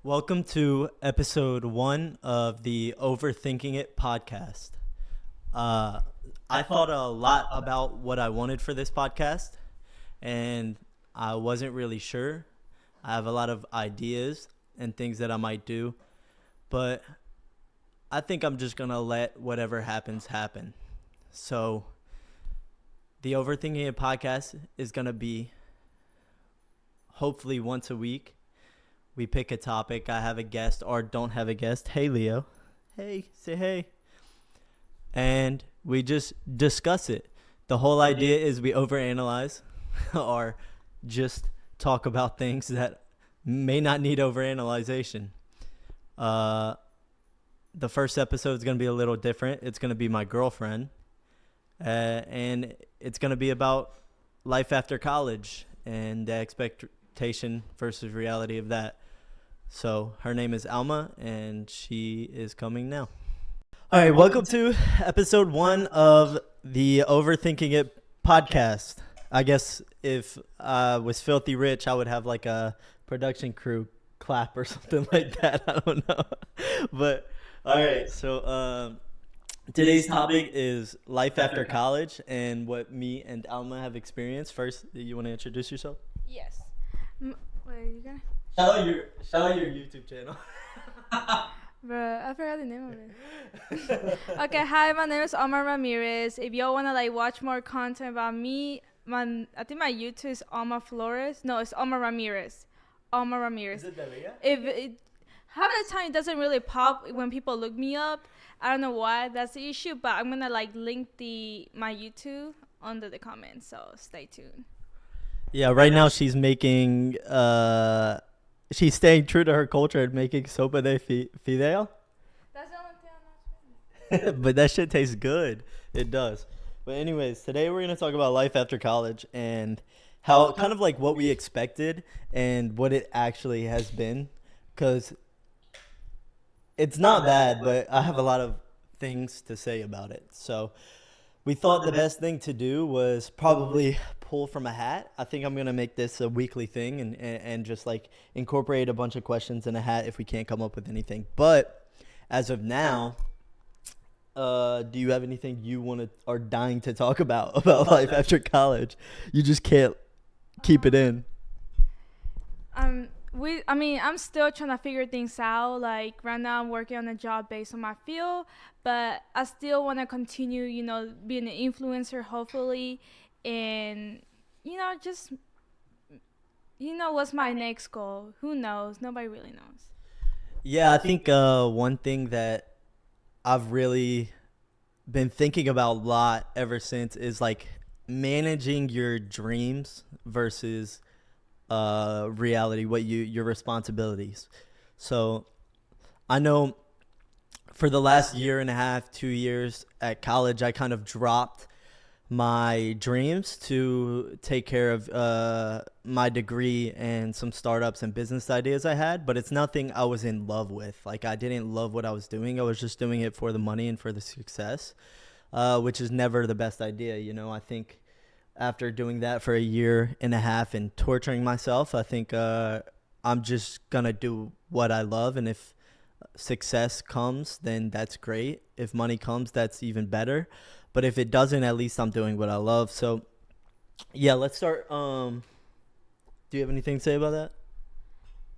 Welcome to episode 1 of the Overthinking It podcast. Uh, I thought a lot about what I wanted for this podcast, and I wasn't really sure. I have a lot of ideas and things that I might do, but I think I'm just going to let whatever happens happen. So, the Overthinking It podcast is going to be hopefully once a week. We pick a topic. I have a guest or don't have a guest. Hey, Leo. Hey, say hey. And we just discuss it. The whole idea is we overanalyze or just talk about things that may not need overanalyzation. The first episode is going to be a little different. It's going to be my girlfriend. And it's going to be about life after college and the expectation versus reality of that. So her name is Alma, and she is coming now. All right, welcome to episode 1 of the Overthinking It podcast. I guess if I was filthy rich, I would have like a production crew clap or something like that. I don't know. But all right, so today's topic is life after college and what me and Alma have experienced. First, you want to introduce yourself? Yes. Wait, you gonna? Shout out your YouTube channel. Bruh, I forgot the name of it. Okay, hi, my name is Omar Ramirez. If y'all wanna watch more content about me, I think my YouTube is Alma Flores. No, it's Omar Ramirez. Omar Ramirez. Is it Delia? Half of the time it doesn't really pop when people look me up. I don't know why that's the issue, but I'm gonna link my YouTube under the comments, so stay tuned. Yeah, right now she's making she's staying true to her culture and making sopa de fideo. That's the only thing I'm not saying. But that shit tastes good. It does. But anyways, today we're going to talk about life after college and how kind of like what we expected and what it actually has been. Because it's not bad, but I have a lot of things to say about it. So we thought the best thing to do was probably pull from a hat. I think I'm going to make this a weekly thing and just like incorporate a bunch of questions in a hat if we can't come up with anything. But as of now, do you have anything you are dying to talk about life after college? You just can't keep it in. I'm still trying to figure things out. Like right now I'm working on a job based on my field, but I still want to continue, being an influencer hopefully, and just what's my next goal? Who knows? Nobody really knows. Yeah, I think one thing that I've really been thinking about a lot ever since is like managing your dreams versus reality, your responsibilities. So I know for the last year and a half, 2 years at college, I kind of dropped my dreams to take care of my degree and some startups and business ideas I had, but it's nothing I was in love with. Like I didn't love what I was doing. I was just doing it for the money and for the success, which is never the best idea. I think after doing that for a year and a half and torturing myself, I think I'm just going to do what I love. And if success comes, then that's great. If money comes, that's even better. But if it doesn't, at least I'm doing what I love. So, yeah, let's start. Do you have anything to say about that?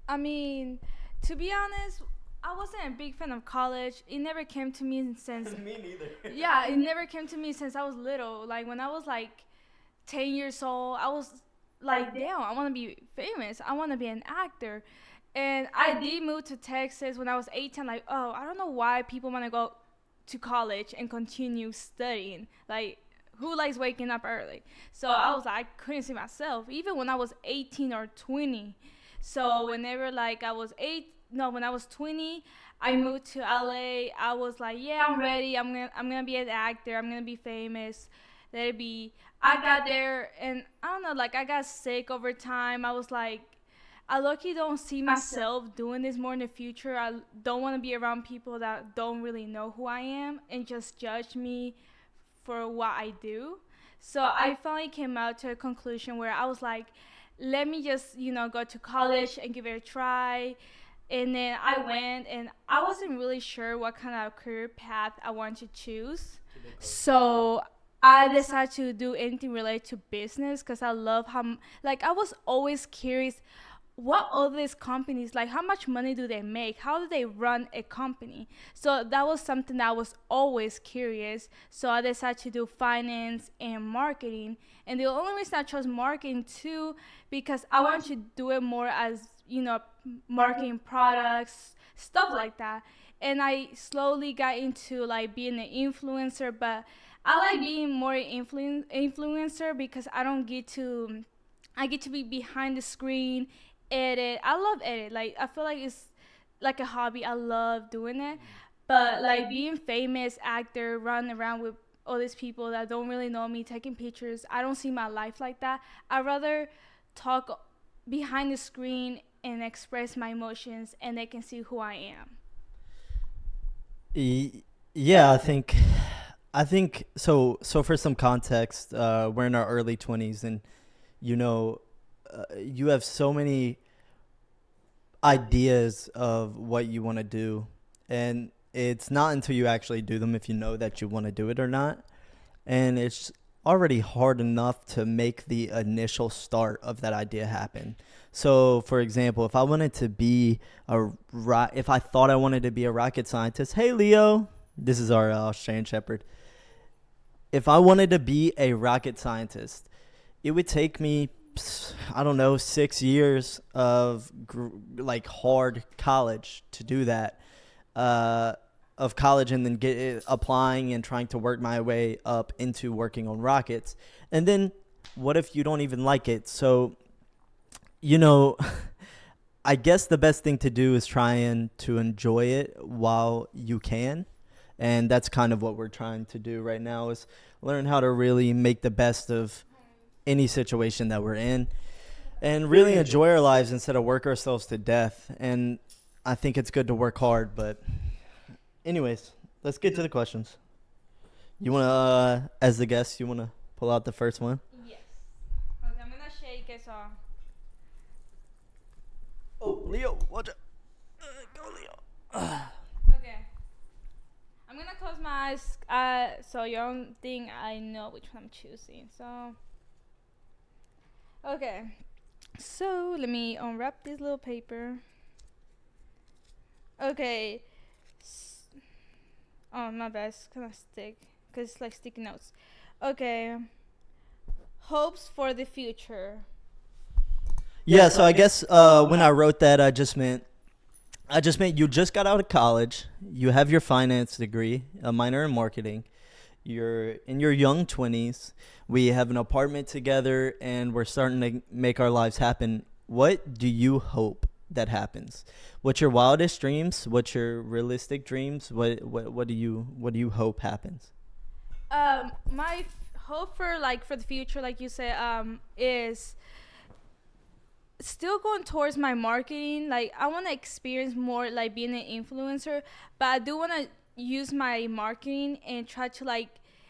I mean, to be honest, I wasn't a big fan of college. It never came to me since... Me neither. Yeah, it never came to me since I was little. Like, when I was, 10 years old, I was like, damn, I want to be famous. I want to be an actor. And I did move to Texas when I was 18. Like, oh, I don't know why people want to go to college and continue studying. Like, who likes waking up early? So I was like, I couldn't see myself, even when I was 18 or 20. So whenever when I was 20, I moved to LA. I was like, yeah, I'm ready. I'm gonna be an actor. I'm gonna be famous. Let it be. I got there, and I don't know, I got sick over time. I was like, I low-key don't see myself doing this more in the future. I don't want to be around people that don't really know who I am and just judge me for what I do. So I finally came out to a conclusion where I was like, let me just, go to college and give it a try. And then I went, and I wasn't really sure what kind of career path I wanted to choose. So I decided to do anything related to business because I love like, I was always curious what all these companies, like, how much money do they make, how do they run a company. So that was something that I was always curious, so I decided to do finance and marketing. And the only reason I chose marketing too, because I wanted to do it more as, marketing products, stuff like that. And I slowly got into like being an influencer, but I like being more influencer because I get to be behind the screen, edit. I love edit. Like, I feel like it's like a hobby. I love doing it. But like being famous actor, running around with all these people that don't really know me, taking pictures, I don't see my life like that. I rather talk behind the screen and express my emotions, and they can see who I am. Yeah, I think so. So for some context, we're in our early 20s, and you know, you have so many ideas of what you want to do, and it's not until you actually do them if you know that you want to do it or not. And it's already hard enough to make the initial start of that idea happen. So, for example, if I wanted to be if I thought I wanted to be a rocket scientist, hey Leo, this is our Australian Shepherd. If I wanted to be a rocket scientist, it would take me, I don't know, 6 years of like hard college to do that. Uh, of college, and then applying and trying to work my way up into working on rockets. And then what if you don't even like it? So, you know, I guess the best thing to do is trying to enjoy it while you can. And that's kind of what we're trying to do right now, is learn how to really make the best of any situation that we're in and really enjoy our lives instead of work ourselves to death. And I think it's good to work hard, but anyways, let's get to the questions. You want to, as the guest, you want to pull out the first one? Yes. Okay, I'm gonna shake it so. Oh, Leo, watch out. Go, Leo. Okay. I'm gonna close my eyes, so you don't think I know which one I'm choosing. So, okay. So let me unwrap this little paper. Okay. Oh, my bad. It's kind of stick, because it's like sticky notes. Okay. Hopes for the future. Yeah, so I guess when I wrote that, I just meant you just got out of college. You have your finance degree, a minor in marketing. You're in your young 20s. We have an apartment together, and we're starting to make our lives happen. What do you hope that happens? What's your wildest dreams? What's your realistic dreams? What do you hope happens? My hope for the future, like you said, is still going towards my marketing. Like, I want to experience more like being an influencer, but I do want to use my marketing and try to like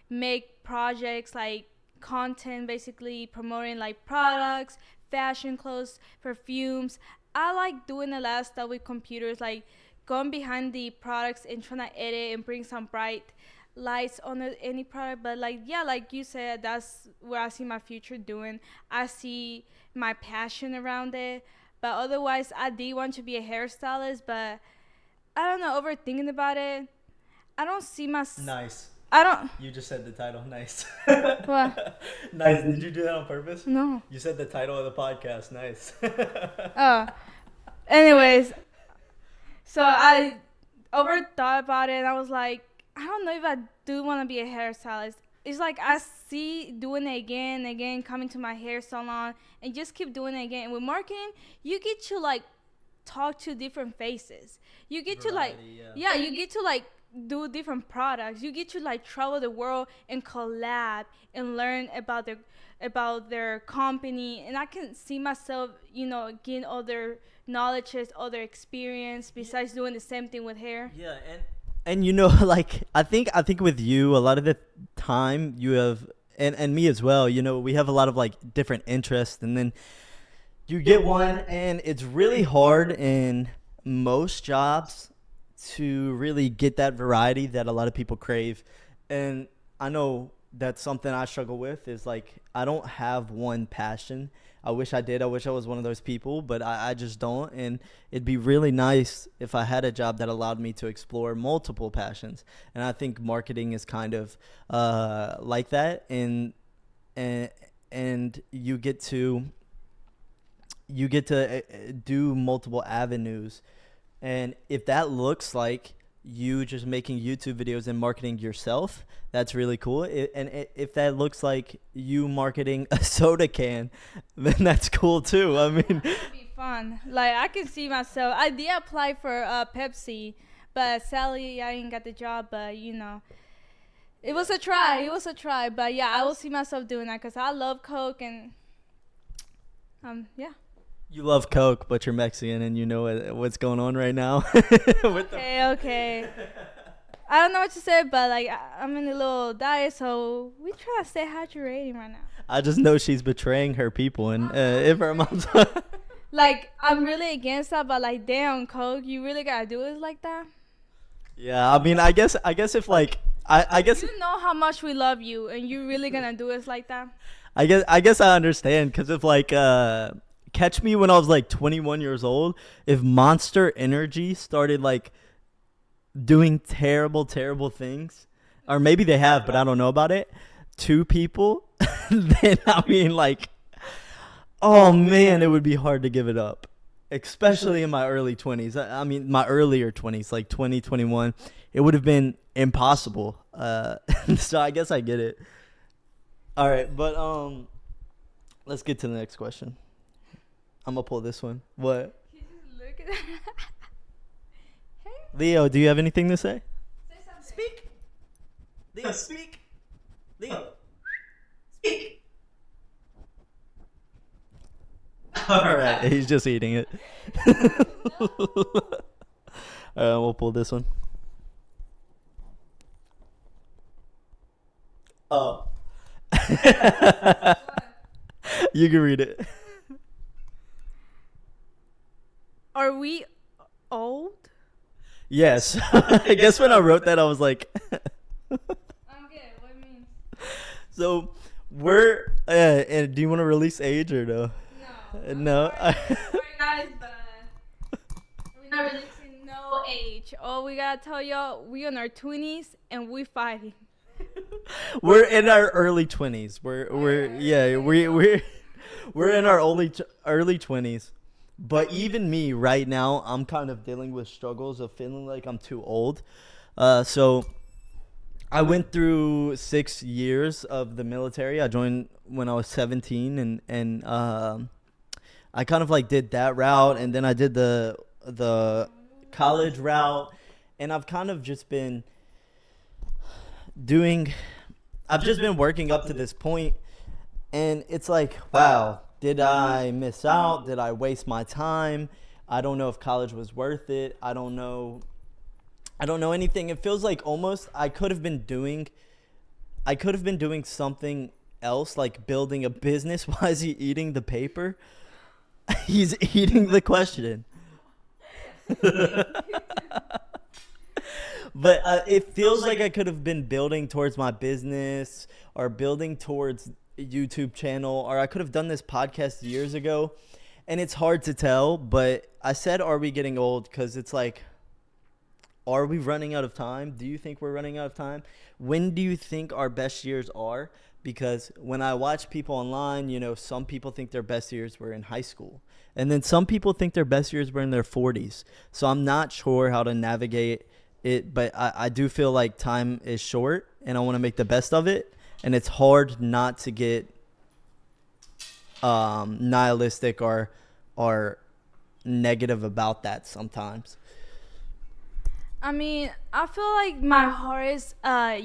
make projects like content, basically promoting like products, fashion, clothes, perfumes. I like doing a lot of stuff with computers, like going behind the products and trying to edit and bring some bright lights on any product. But like, yeah, like you said, that's where I see my future doing. I see my passion around it. But otherwise, I did want to be a hairstylist, but I don't know, overthinking about it. I don't see my. Nice. I don't. You just said the title. Nice. What? Nice. Did you do that on purpose? No. You said the title of the podcast. Nice. Oh. Anyways, so I overthought about it, and I was like, I don't know if I do want to be a hairstylist. It's like I see doing it again and again, coming to my hair salon and just keep doing it again. And with marketing, you get to like talk to different faces. You get to like, yeah, you get to like do different products. You get to like travel the world and collab and learn about their company. And I can see myself, getting other knowledges, other experience besides doing the same thing with hair. Yeah, and like I think with you, a lot of the time you have, and me as well, we have a lot of like different interests, and then You get one, and it's really hard in most jobs to really get that variety that a lot of people crave. And I know that's something I struggle with is like I don't have one passion. I wish I did. I wish I was one of those people, but I just don't. And it'd be really nice if I had a job that allowed me to explore multiple passions. And I think marketing is kind of like that. And and you get to do multiple avenues, and if that looks like you just making YouTube videos and marketing yourself, that's really cool. If that looks like you marketing a soda can, then that's cool too. I mean, It'd be fun. Like I can see myself. I did apply for Pepsi, but sadly I didn't get the job. But it was a try. It was a try. But yeah, I will see myself doing that because I love Coke and yeah. you love Coke, but you're Mexican, and you know what's going on right now. With Okay. I don't know what to say, but like I'm in a little diet, so we try to stay hydrated right now. I just know she's betraying her people, and if her mom's. Like I'm really against that, but like damn, Coke, you really gotta do it like that. Yeah, I mean, I guess if like, I guess You know how much we love you, and you really gonna do it like that? I guess I understand because if like catch me when I was like 21 years old, if Monster Energy started like doing terrible things, or maybe they have, but I don't know about it, to people, then I mean like, oh man, it would be hard to give it up, especially in my early 20s. I mean my earlier 20s, like 2021, it would have been impossible. So I guess I get it. All right, but let's get to the next question. I'm gonna pull this one. What? You just look at that. Hey, Leo, do you have anything to say? say something. Speak. Leo, speak. Leo, speak. All right, he's just eating it. All right, we'll pull this one. Oh. You can read it. Are we old? Yes. I guess when I wrote that, I was like, I'm good. What do you mean? so we're. And do you want to release age or no? No. No. Sorry, guys, but we're not releasing no age. Oh, we gotta tell y'all, we in our 20s and we fighting. We're in our early 20s. We're in our early 20s. But even me right now, I'm kind of dealing with struggles of feeling like I'm too old. So I went through 6 years of the military. I joined when I was 17, and I kind of like did that route, and then I did the college route, and I've kind of just been doing. I've just been working up to this point, and it's like, wow, did I miss out? Did I waste my time? I don't know if college was worth it. I don't know anything. It feels like almost I could have been doing something else, like building a business. Why is he eating the paper? He's eating the question. But it feels like I could have been building towards my business or building towards a YouTube channel, or I could have done this podcast years ago. And it's hard to tell, but I said, are we getting old? Because it's like, are we running out of time? Do you think we're running out of time? When do you think our best years are? Because when I watch people online, some people think their best years were in high school. And then some people think their best years were in their 40s. So I'm not sure how to navigate it, but I do feel like time is short, and I want to make the best of it. And it's hard not to get nihilistic or negative about that sometimes. I mean, I feel like my hardest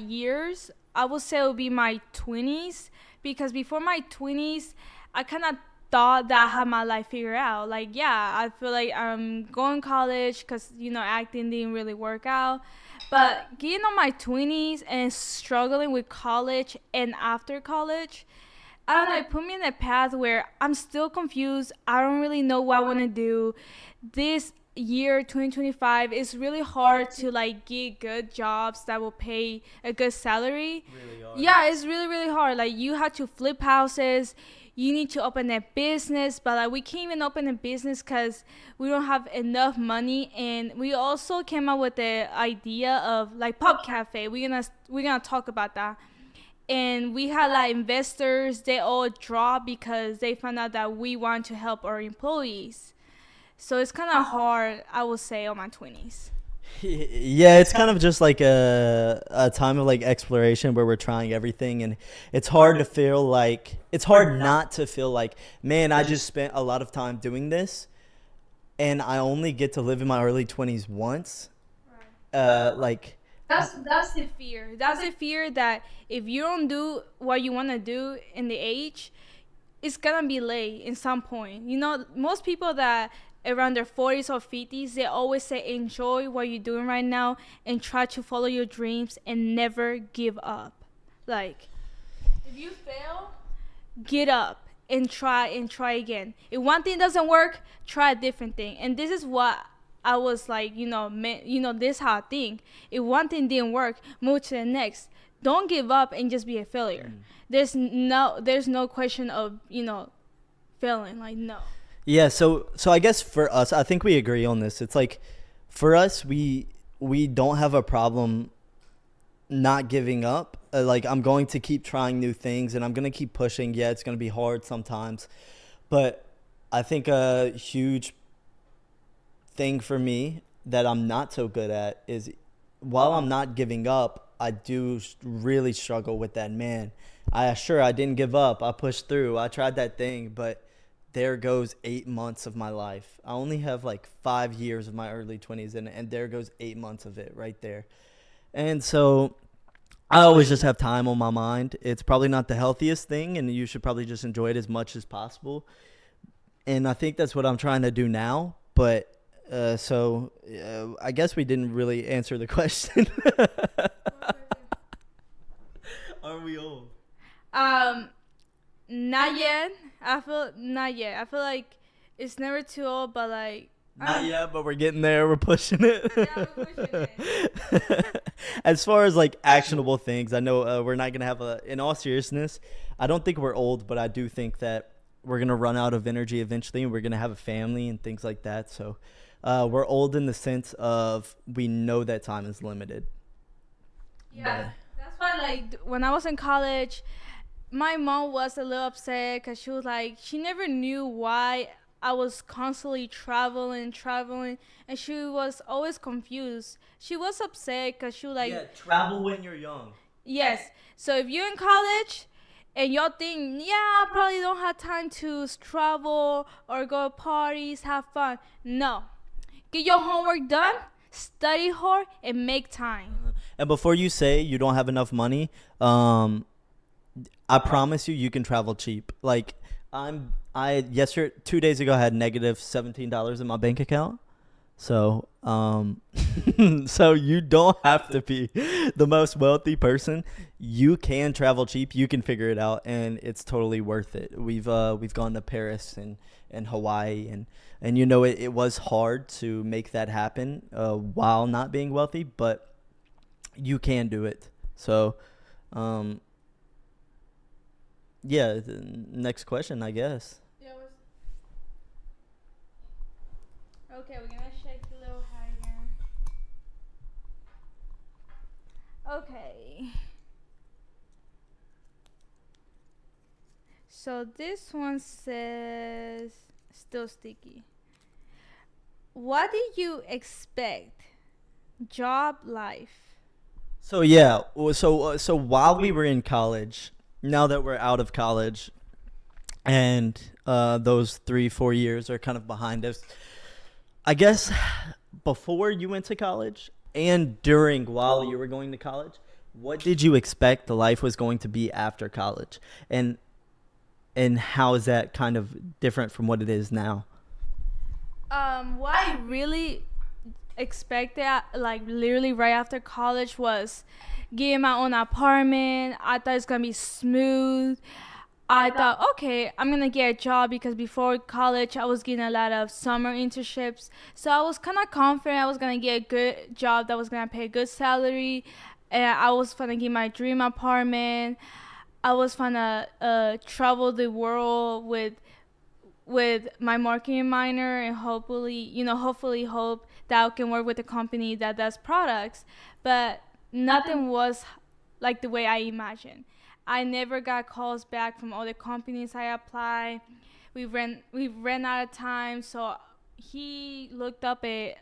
years, I would say, would be my 20s, because before my 20s, I kind of thought that I had my life figured out. Like, yeah, I feel like I'm going to college because, acting didn't really work out. But getting on my 20s and struggling with college and after college, I don't know, it put me in a path where I'm still confused. I don't really know what I want to do. This year 2025 is really hard to like get good jobs that will pay a good salary. Really hard. Yeah, it's really really hard. Like you have to flip houses. You need to open a business, but like we can't even open a business because we don't have enough money. And we also came up with the idea of like pub cafe. We're gonna talk about that. And we had like investors, they all dropped because they found out that we want to help our employees. So it's kind of hard, I would say, on my 20s. Yeah, it's kind of just like a time of like exploration where we're trying everything, and it's hard to feel like it's hard not to feel like, man, I just spent a lot of time doing this and I only get to live in my early 20s once. Like That's the fear. That's the fear that if you don't do what you want to do in the age, it's gonna be late in some point. You know, most people that around their 40s or 50s, they always say enjoy what you're doing right now and try to follow your dreams and never give up. Like, if you fail, get up and try again. If one thing doesn't work, try a different thing. And this is what I was like, this how I think. If one thing didn't work, move to the next. Don't give up and just be a failure. There's no question of, failing. Like, no. yeah, so I guess for us, I think we agree on this. It's like for us, we don't have a problem not giving up. Like I'm going to keep trying new things and I'm going to keep pushing. Yeah, it's going to be hard sometimes. But I think a huge thing for me that I'm not so good at is while I'm not giving up, I do really struggle with that. Man, I didn't give up. I pushed through. I tried that thing, but there goes 8 months of my life. I only have like 5 years of my early 20s, and there goes 8 months of it right there. And so I always just have time on my mind. It's probably not the healthiest thing, and you should probably just enjoy it as much as possible. And I think that's what I'm trying to do now. But I guess we didn't really answer the question. Are we old? Um, Not yet. I feel not yet. I feel like it's never too old, but like Not yet, but we're getting there. We're pushing it. yeah, we're pushing it. As far as like actionable things, I know we're not gonna have a. In all seriousness, I don't think we're old, but I do think that we're gonna run out of energy eventually, and we're gonna have a family and things like that. So, we're old in the sense of we know that time is limited. Yeah, that's why like when I was in college, my mom was a little upset because she was like she never knew why I was constantly traveling, and she was always confused. She was upset because she was like, Yeah, travel when you're young. yes. So if you're in college and y'all think, yeah, I probably don't have time to travel or go to parties, have fun. No. Get your homework done, study hard, and make time. And before you say you don't have enough money, I promise you, you can travel cheap. Like yesterday, 2 days ago, I had negative $17 in my bank account. So, so you don't have to be the most wealthy person. You can travel cheap. You can figure it out, and it's totally worth it. We've gone to Paris and Hawaii, and it was hard to make that happen while not being wealthy, but you can do it. So, yeah. Next question, I guess. Yeah, okay, we're gonna shake a little higher. Okay. So this one says still sticky. What did you expect? Job life. So yeah, so while we were in college, now that we're out of college, and those 3-4 years are kind of behind us, I guess before you went to college and during while you were going to college, what did you expect the life was going to be after college, and how is that kind of different from what it is now? What I really expected, like literally right after college, was getting my own apartment. I thought it's gonna be smooth. I thought, okay, I'm gonna get a job because before college I was getting a lot of summer internships. So I was kind of confident I was gonna get a good job that was gonna pay a good salary, and I was gonna get my dream apartment. I was gonna travel the world with my marketing minor, and hopefully hope that I can work with a company that does products. But nothing was like the way I imagined. I never got calls back from other companies I applied. We ran out of time, so he looked up a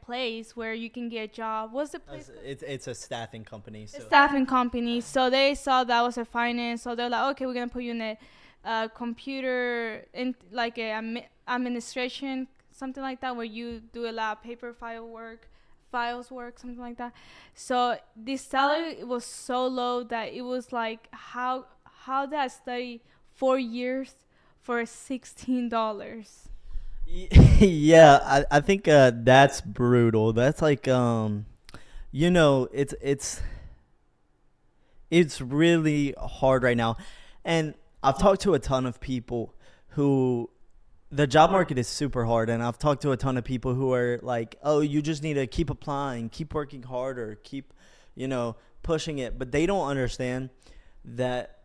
place where you can get a job. What's the place called? It's a staffing company. A So staffing company. So they saw that was a finance. So they're like, okay, we're gonna put you in a computer in like administration, something like that, where you do a lot of paper files work, something like that. So the salary was so low that it was like, how did I study 4 years for $16? yeah, I think that's brutal. That's like you know, it's really hard right now. And I've talked to a ton of people who the job market is super hard, and I've talked to a ton of people who are like, "Oh, you just need to keep applying, keep working harder, keep, you know, pushing it." But they don't understand that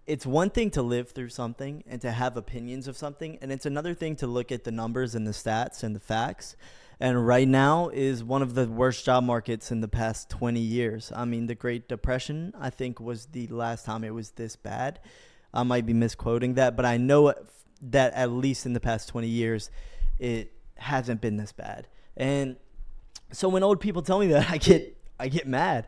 it's one thing to live through something and to have opinions of something, and it's another thing to look at the numbers and the stats and the facts. And right now is one of the worst job markets in the past 20 years. I mean, the Great Depression, I think, was the last time it was this bad. I might be misquoting that, but I know that at least in the past 20 years, it hasn't been this bad. And so when old people tell me that, I get mad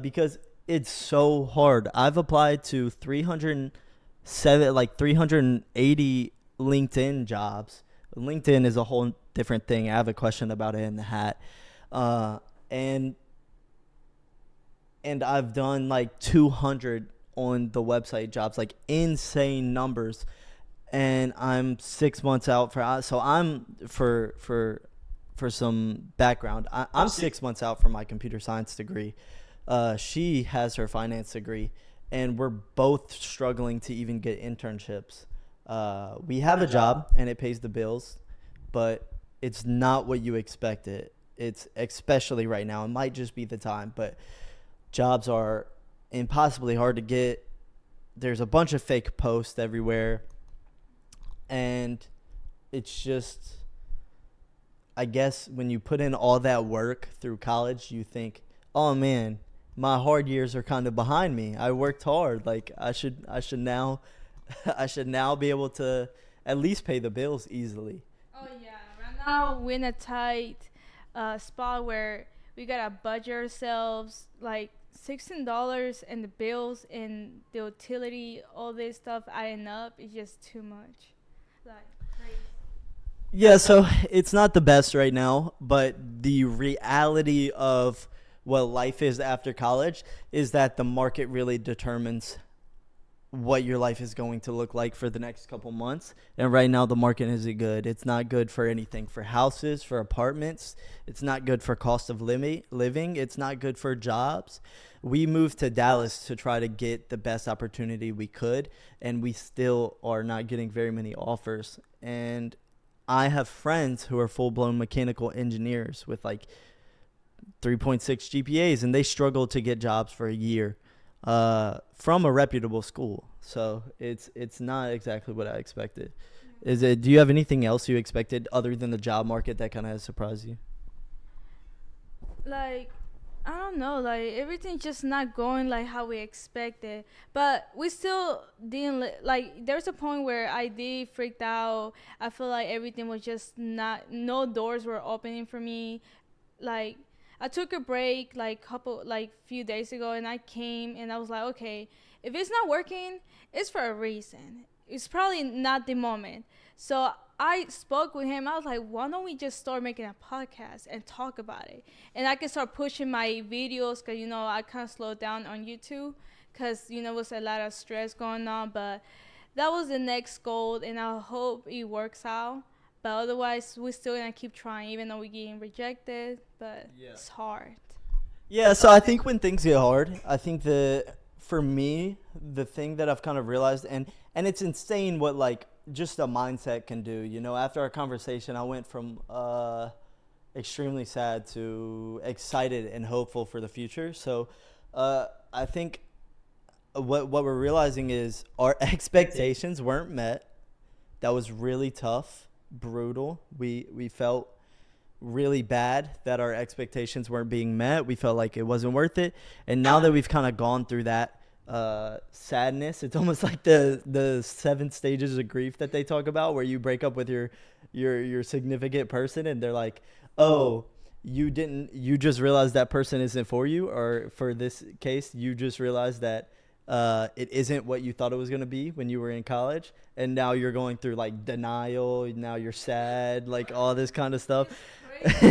because it's so hard. I've applied to 380 LinkedIn jobs. LinkedIn is a whole different thing. I have a question about it in the hat. Uh, and and I've done like 200 on the website jobs, like insane numbers. And I'm 6 months out so I'm for some background. I'm 6 months out from my computer science degree. She has her finance degree, and we're both struggling to even get internships. We have a job and it pays the bills, but it's not what you expected. It's especially right now. It might just be the time, but jobs are impossibly hard to get. There's a bunch of fake posts everywhere, and it's just, I guess when you put in all that work through college, you think, "Oh man, my hard years are kind of behind me. I worked hard. Like I should now I should now be able to at least pay the bills easily." Oh yeah, right now we're in a tight spot where we gotta budget ourselves like $16, and the bills and the utility, all this stuff adding up is just too much. Like crazy. Yeah, so it's not the best right now, but the reality of what life is after college is that the market really determines what your life is going to look like for the next couple months. And right now, the market isn't good. It's not good for anything, for houses, for apartments. It's not good for cost of living. It's not good for jobs. We moved to Dallas to try to get the best opportunity we could, and we still are not getting very many offers. And I have friends who are full blown mechanical engineers with like 3.6 GPAs, and they struggle to get jobs for a year from a reputable school. So it's not exactly what I expected. Is it? Do you have anything else you expected other than the job market that kind of has surprised you? Like I don't know, like everything's just not going like how we expected. But we still didn't like. There's a point where I did freaked out. I feel like everything was just not. No doors were opening for me. Like I took a break like few days ago, and I came and I was like, okay, if it's not working, it's for a reason. It's probably not the moment. So I spoke with him. I was like, why don't we just start making a podcast and talk about it? And I can start pushing my videos because, I kind of slowed down on YouTube because, it was a lot of stress going on. But that was the next goal, and I hope it works out. But otherwise, we're still going to keep trying, even though we're getting rejected. But Yeah. it's hard. Yeah, so I think when things get hard, I think the for me, the thing that I've kind of realized, and it's insane what like just a mindset can do. You know, after our conversation, I went from extremely sad to excited and hopeful for the future. So I think what we're realizing is our expectations weren't met. That was really tough, brutal. We felt really bad that our expectations weren't being met. We felt like it wasn't worth it. And now that we've kind of gone through that sadness, it's almost like the 7 stages of grief that they talk about, where you break up with your significant person and they're like, oh, you just realized that person isn't for you, or for this case, you just realized that it isn't what you thought it was going to be when you were in college, and now you're going through like denial, now you're sad, like all this kind of stuff.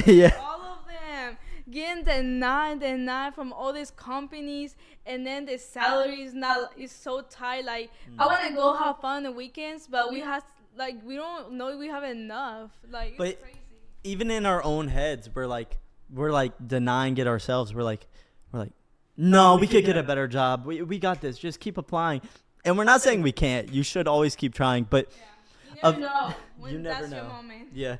Yeah. All of them getting denied from all these companies, and then the salary is so tight. Like I want to go have fun on the weekends, but we don't know we have enough. Like But it's crazy. even in our own heads, we're like denying it ourselves. We're like, no, we could get a better job. We got this. Just keep applying. And we're not saying we can't. You should always keep trying. But Yeah. You never know when you never that's know. your moment. Yeah.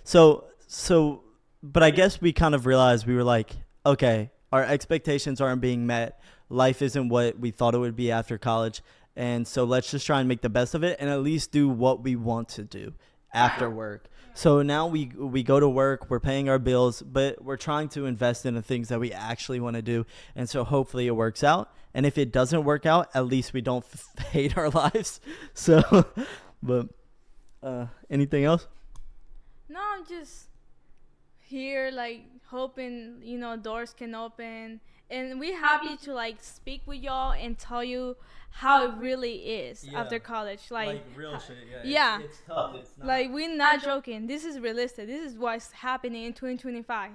So, but I guess we kind of realized, we were like, okay, our expectations aren't being met. Life isn't what we thought it would be after college. And so let's just try and make the best of it, and at least do what we want to do after work. So now we go to work, we're paying our bills, but we're trying to invest in the things that we actually want to do. And so hopefully it works out. And if it doesn't work out, at least we don't hate our lives. So, but anything else? No, I'm just here, like hoping doors can open, and we're happy to like speak with y'all and tell you how it really is after college. Like real shit. yeah. It's tough. It's not. Like we're not joking. This is realistic. This is what's happening in 2025.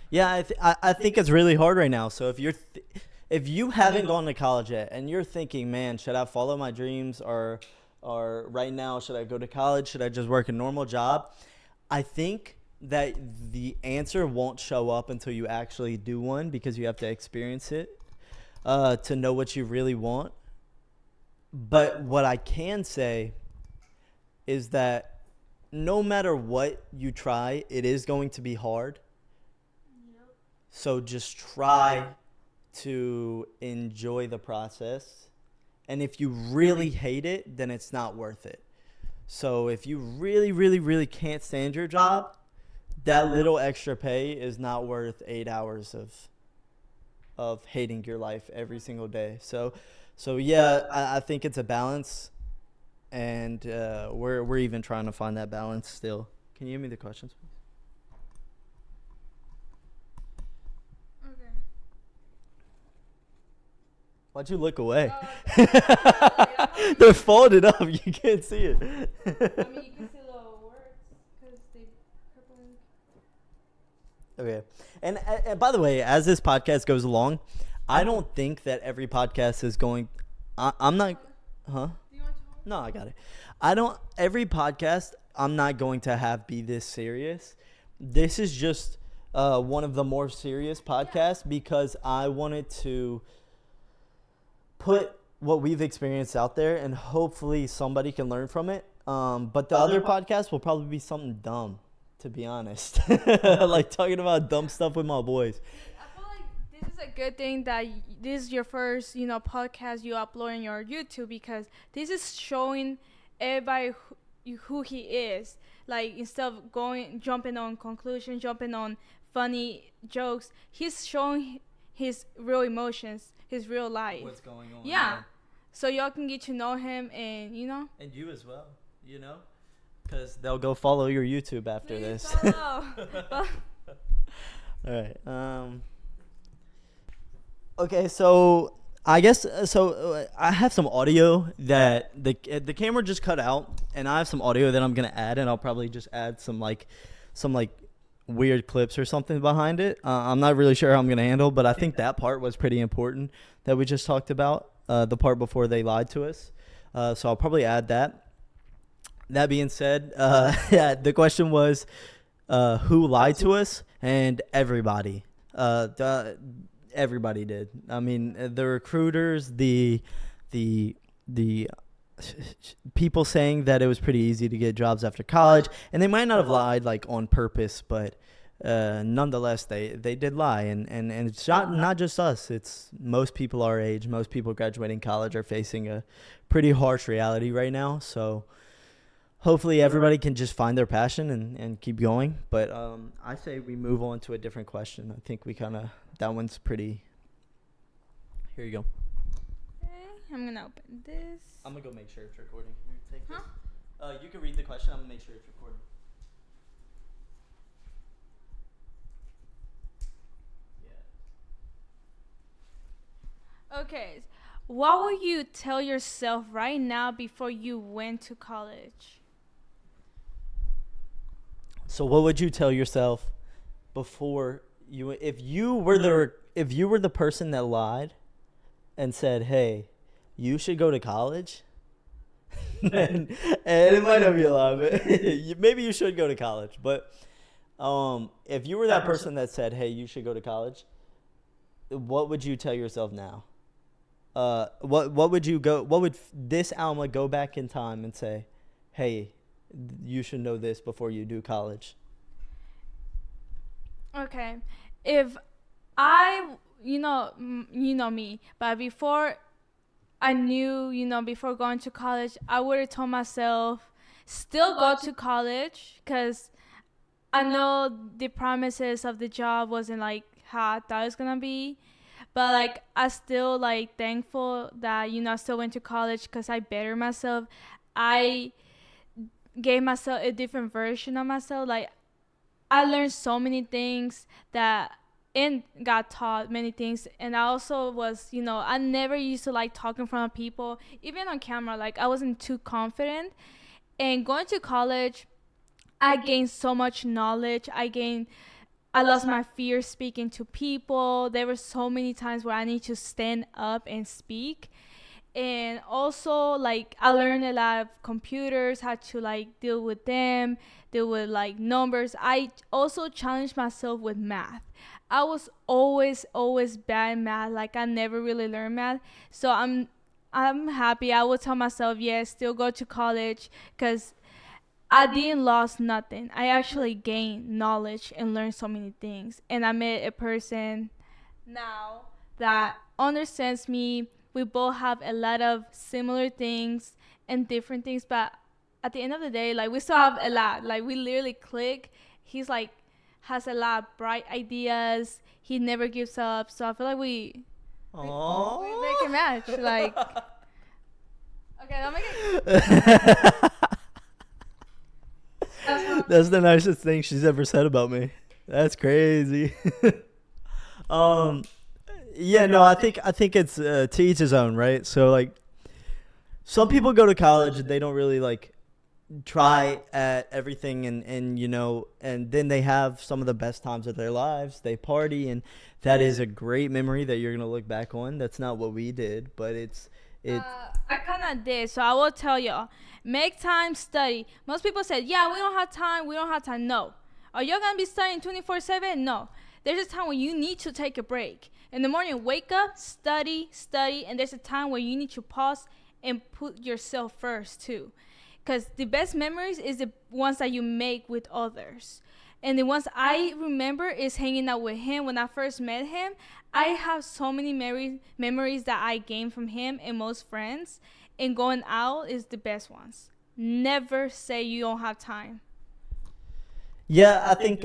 Yeah, I think it's really hard right now. So if you haven't gone to college yet and you're thinking, man, should I follow my dreams, or right now should I go to college? Should I just work a normal job? I think that the answer won't show up until you actually do one, because you have to experience it to know what you really want. But what I can say is that no matter what you try, it is going to be hard. So just try to enjoy the process. And if you really hate it, then it's not worth it. So if you really, really, really can't stand your job, that little extra pay is not worth 8 hours of hating your life every single day. So yeah, I think it's a balance, and we're even trying to find that balance still. Can you give me the questions, please? Okay. Why'd you look away? I They're folded up. You can't see it. mean, you can see the words because they purple. Okay. And by the way, as this podcast goes along, I don't think that every podcast is going. I'm not. Huh? Do you want to hold? No, I got it. I don't. Every podcast, I'm not going to have be this serious. This is just one of the more serious podcasts, because I wanted to put what we've experienced out there, and hopefully somebody can learn from it. But the other podcast will probably be something dumb, to be honest. Like talking about dumb stuff with my boys. I feel like this is a good thing that this is your first, podcast you upload on your YouTube, because this is showing everybody who he is. Like instead of jumping on conclusions, jumping on funny jokes, he's showing his real emotions, his real life. What's going on? Yeah. So y'all can get to know him, and And you as well, because they'll go follow your YouTube after Please this. follow. All right. Okay, so I guess I have some audio that the camera just cut out, and I have some audio that I'm gonna add, and I'll probably just add some weird clips or something behind it. I'm not really sure how I'm gonna handle, but I think that part was pretty important that we just talked about. The part before they lied to us. So I'll probably add that. That being said, yeah, the question was who lied to us, and everybody. everybody did. I mean, the recruiters, the people saying that it was pretty easy to get jobs after college, and they might not have lied like on purpose, but nonetheless, they did lie, and it's not just us. It's most people our age, most people graduating college are facing a pretty harsh reality right now. So hopefully everybody can just find their passion and keep going. But I say we move on to a different question. I think that one's pretty. Here you go. Okay, I'm gonna open this. I'm gonna go make sure it's recording. Can you take this? You can read the question. I'm gonna make sure it's recording. Okay, what would you tell yourself right now before you went to college? So what would you tell yourself before you, if you were the person that lied and said, "Hey, you should go to college," and it might not be a lie, but maybe you should go to college. But if you were that person that said, "Hey, you should go to college," what would you tell yourself now? What would this Alma go back in time and say, "Hey, you should know this before you do college"? Okay, if I, you know me, but before I knew, before going to college, I would have told myself, still go to college, because I know the promises of the job wasn't like how I thought it was gonna be. But like I still like thankful that I still went to college because I bettered myself. I gave myself a different version of myself. Like I learned so many things that and got taught many things. And I also was, I never used to like talk in front of people, even on camera. Like I wasn't too confident. And going to college, I gained so much knowledge. I lost my fear speaking to people. There were so many times where I need to stand up and speak. And also, like, I learned a lot of computers, how to, like, deal with them, deal with, like, numbers. I also challenged myself with math. I was always bad in math. Like, I never really learned math. So I'm happy. I would tell myself, yes, still go to college, because I didn't lose nothing. I actually gained knowledge and learned so many things. And I met a person now that understands me. We both have a lot of similar things and different things, but at the end of the day, like we still have a lot. Like we literally click. He's like has a lot of bright ideas. He never gives up. So I feel like we make a match. Like okay, I'll make it. That's the nicest thing she's ever said about me. That's crazy. Yeah, no, I think it's to each his own, right? So like, some people go to college and they don't really like try at everything, and and then they have some of the best times of their lives. They party, and that is a great memory that you're gonna look back on. That's not what we did, but I kind of did, so I will tell y'all. Make time, study. Most people said, yeah, we don't have time. No. Are you going to be studying 24/7? No. There's a time when you need to take a break. In the morning, wake up, study, and there's a time where you need to pause and put yourself first, too. Because the best memories is the ones that you make with others. And the ones I remember is hanging out with him. When I first met him, I have so many memories that I gained from him and most friends. And going out is the best ones. Never say you don't have time. Yeah, I think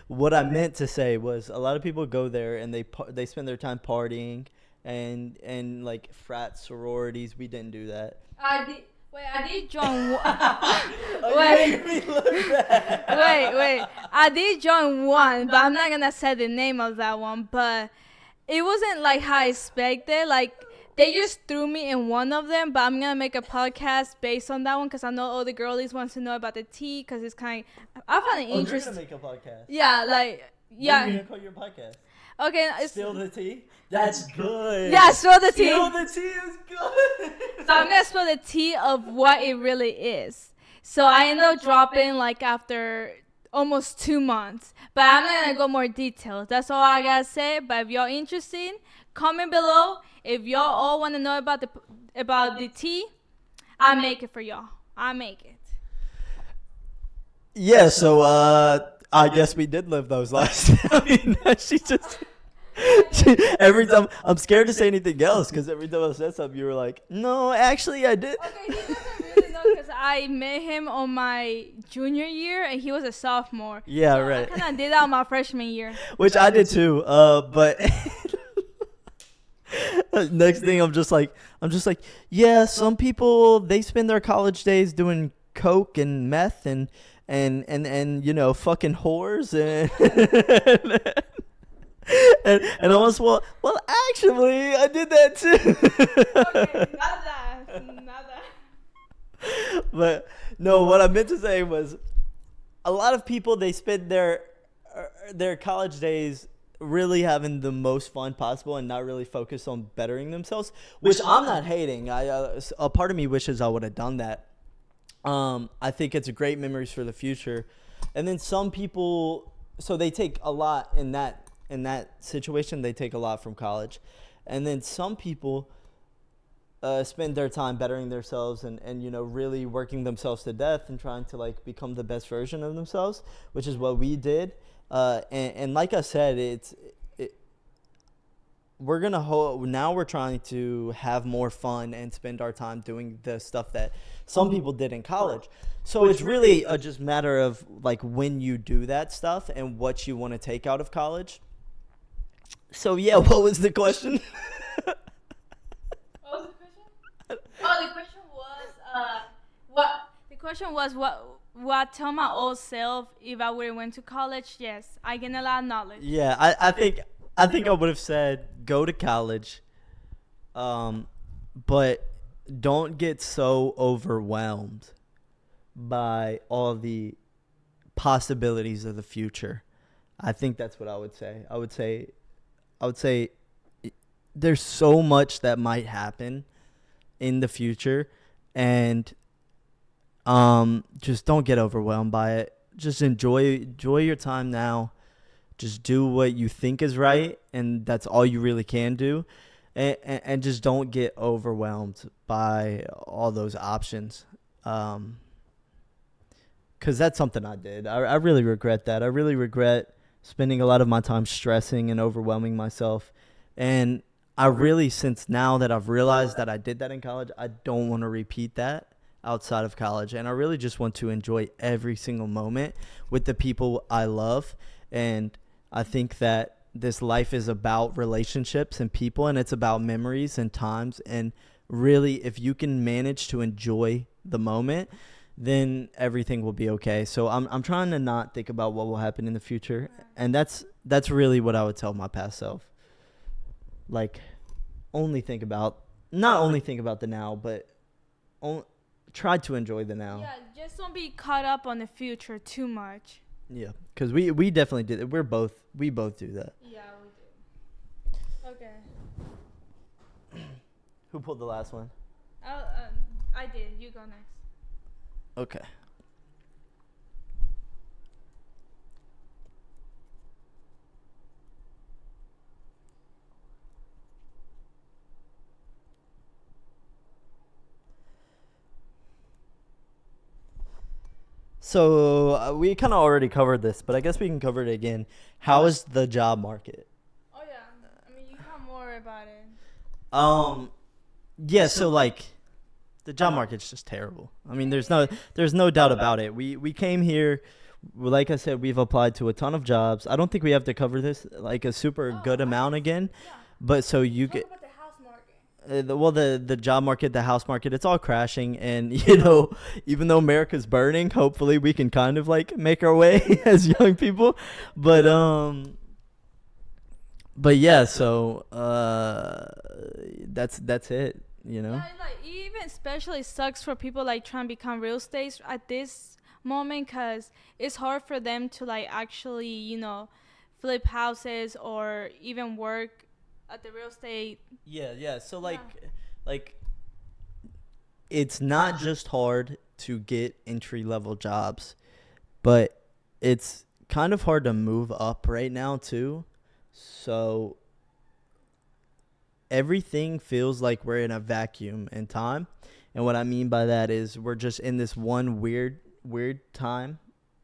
what I meant to say was a lot of people go there and they spend their time partying and like frat sororities. We didn't do that. I did join one. Wait. I did join one, but I'm not gonna say the name of that one. But it wasn't like how I expected. Like they just threw me in one of them. But I'm gonna make a podcast based on that one because I know all the girlies want to know about the tea because it's kind of I find it interesting. You're gonna make a podcast. Yeah, like yeah. What are you gonna call your podcast? Okay, Spill the tea. That's good. Yeah, spill the tea. Spill the tea is good. So I'm gonna spill the tea of what it really is. So I ended up dropping like after almost 2 months. But I'm not gonna go more details. That's all I gotta say. But if y'all interested, comment below. If y'all all wanna know about the tea, I make it for y'all. I make it. Yeah, so I guess we did live those lives. I mean, she just every time I'm scared to say anything else because every time I said something, you were like, "No, actually, I did." Okay, he doesn't really know because I met him on my junior year and he was a sophomore. Yeah, So right. I kind of did that on my freshman year. Which I did too. But next thing I'm just like, yeah, some people they spend their college days doing coke and meth and you know fucking whores and almost well actually I did that Okay, too. not that. Not that. But no, what I meant to say was a lot of people they spend their college days really having the most fun possible and not really focus on bettering themselves, which I'm not hating. I a part of me wishes I would have done that. I think it's great memories for the future, and then some people so they take a lot in that situation. They take a lot from college, and then some people spend their time bettering themselves and you know really working themselves to death and trying to like become the best version of themselves, which is what we did. And like I said, we're gonna now we're trying to have more fun and spend our time doing the stuff that some people did in college. So it's really a just matter of like when you do that stuff and what you want to take out of college. So yeah, what was the question? What was the question? Oh, the question was what? The question was what tell my old self if I would have went to college? Yes, I gained a lot of knowledge. Yeah, I think I would have said go to college, but don't get so overwhelmed by all the possibilities of the future. I think that's what I would say. I would say there's so much that might happen in the future, and just don't get overwhelmed by it. Just enjoy your time now. Just do what you think is right, and that's all you really can do. And just don't get overwhelmed by all those options. Because that's something I did. I really regret that. I really regret spending a lot of my time stressing and overwhelming myself. And I really, since now that I've realized that I did that in college, I don't want to repeat that outside of college. And I really just want to enjoy every single moment with the people I love. And I think that this life is about relationships and people, and it's about memories and times. And really, if you can manage to enjoy the moment, then everything will be okay. So I'm trying to not think about what will happen in the future, and that's really what I would tell my past self. Like, not only think about the now, but try to enjoy the now. Yeah, just don't be caught up on the future too much. Yeah, because we definitely did it. We both do that. Yeah, we do. Okay. Who pulled the last one? I did. You go next. Okay. So we kind of already covered this, but I guess we can cover it again. How is the job market? Oh yeah. I mean, you talk more about it. Yeah. So like, the job market's just terrible. I mean, there's no doubt about it. We came here, like I said, we've applied to a ton of jobs. I don't think we have to cover this like a super good amount again, Yeah. but so you Talk get. about the house market. The job market, the house market, it's all crashing, and you know, even though America's burning, hopefully we can kind of like make our way as young people, but yeah, so that's it, you know. Yeah, like it even especially sucks for people like trying to become real estate at this moment because it's hard for them to like actually flip houses or even work at the real estate. Yeah. So Yeah. like it's not just hard to get entry level jobs, but it's kind of hard to move up right now too. So everything feels like we're in a vacuum in time. And what I mean by that is we're just in this one weird time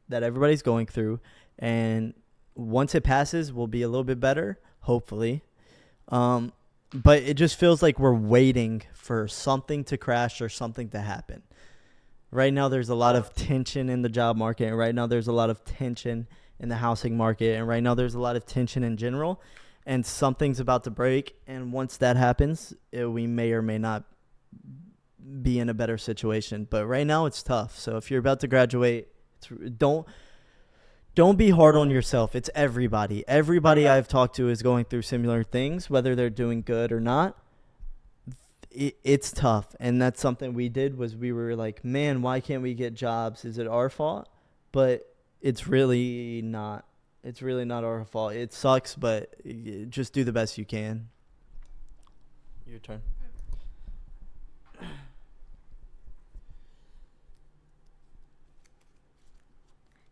that everybody's going through, and once it passes we'll be a little bit better, hopefully. Um but it just feels like we're waiting for something to crash or something to happen. Right now there's a lot of tension in the job market, and right now there's a lot of tension in the housing market, and right now there's a lot of tension in general, and something's about to break, and once that happens, we may or may not be in a better situation. But right now it's tough. So if you're about to graduate, don't be hard on yourself. It's everybody. Everybody I've talked to is going through similar things, whether they're doing good or not. It's tough, and that's something we did. Was we were like, man, why can't we get jobs? Is it our fault? But it's really not. It's really not our fault. It sucks, but just do the best you can. Your turn.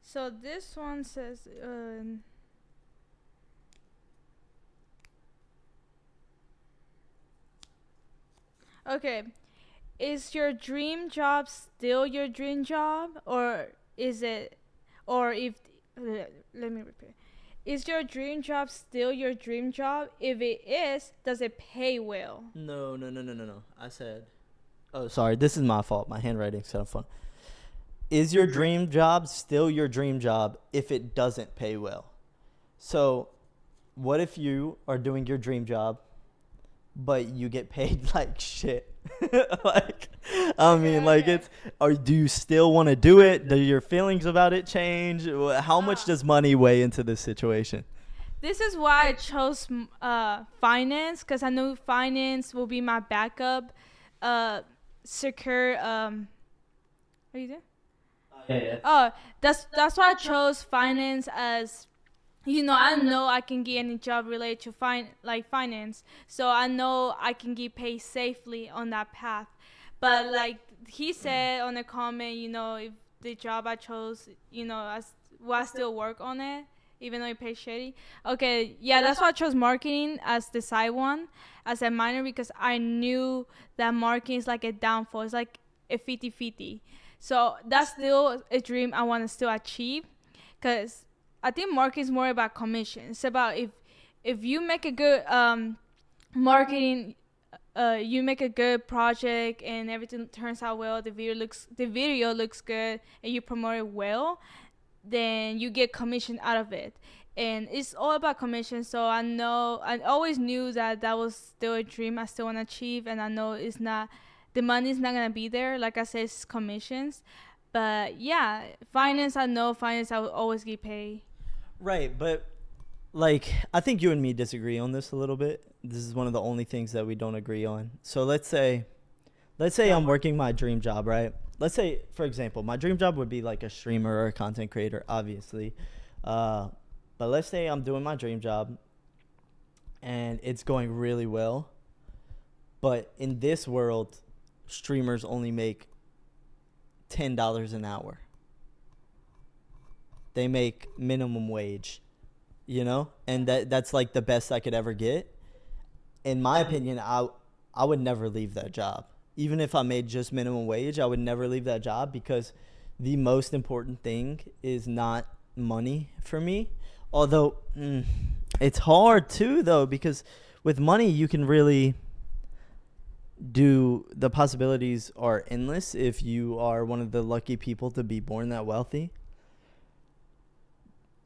So this one says, okay, is your dream job still your dream job, or is it, or if, let me repeat. Is your dream job still your dream job? If it is, does it pay well? No. I said, oh, sorry. This is my fault. My handwriting's kind of fun. Is your dream job still your dream job if it doesn't pay well? So, what if you are doing your dream job, but you get paid like shit? Like, I mean, like, it's, or do you still want to do it? Do your feelings about it change? How much does money weigh into this situation? This is why I chose finance, because I knew finance will be my backup, secure. What are you doing? Yeah. Oh, that's why I chose finance as, I know I can get any job related to finance, so I know I can get paid safely on that path. But like he said on the comment, if the job I chose, will I still work on it even though it pays shitty? Okay, yeah, that's why I chose marketing as the side one, as a minor, because I knew that marketing is like a downfall. It's like a 50-50. So that's still a dream I want to still achieve, because I think marketing is more about commission. It's about if you make a good marketing, you make a good project and everything turns out well, the video looks good, and you promote it well, then you get commission out of it. And it's all about commission. So I always knew that was still a dream I still want to achieve, and I know the money's not gonna be there. Like I said, it's commissions. But yeah, finance, I know finance I will always get paid. Right, but like, I think you and me disagree on this a little bit. This is one of the only things that we don't agree on. So let's say I'm working my dream job, right? Let's say, for example, my dream job would be like a streamer or a content creator, obviously. Uh, but let's say I'm doing my dream job and it's going really well. But in this world, streamers only make $10 an hour. They make minimum wage, and that's like the best I could ever get. In my opinion, I would never leave that job. Even if I made just minimum wage, I would never leave that job, because the most important thing is not money for me. Although it's hard too, though, because with money you can really the possibilities are endless if you are one of the lucky people to be born that wealthy.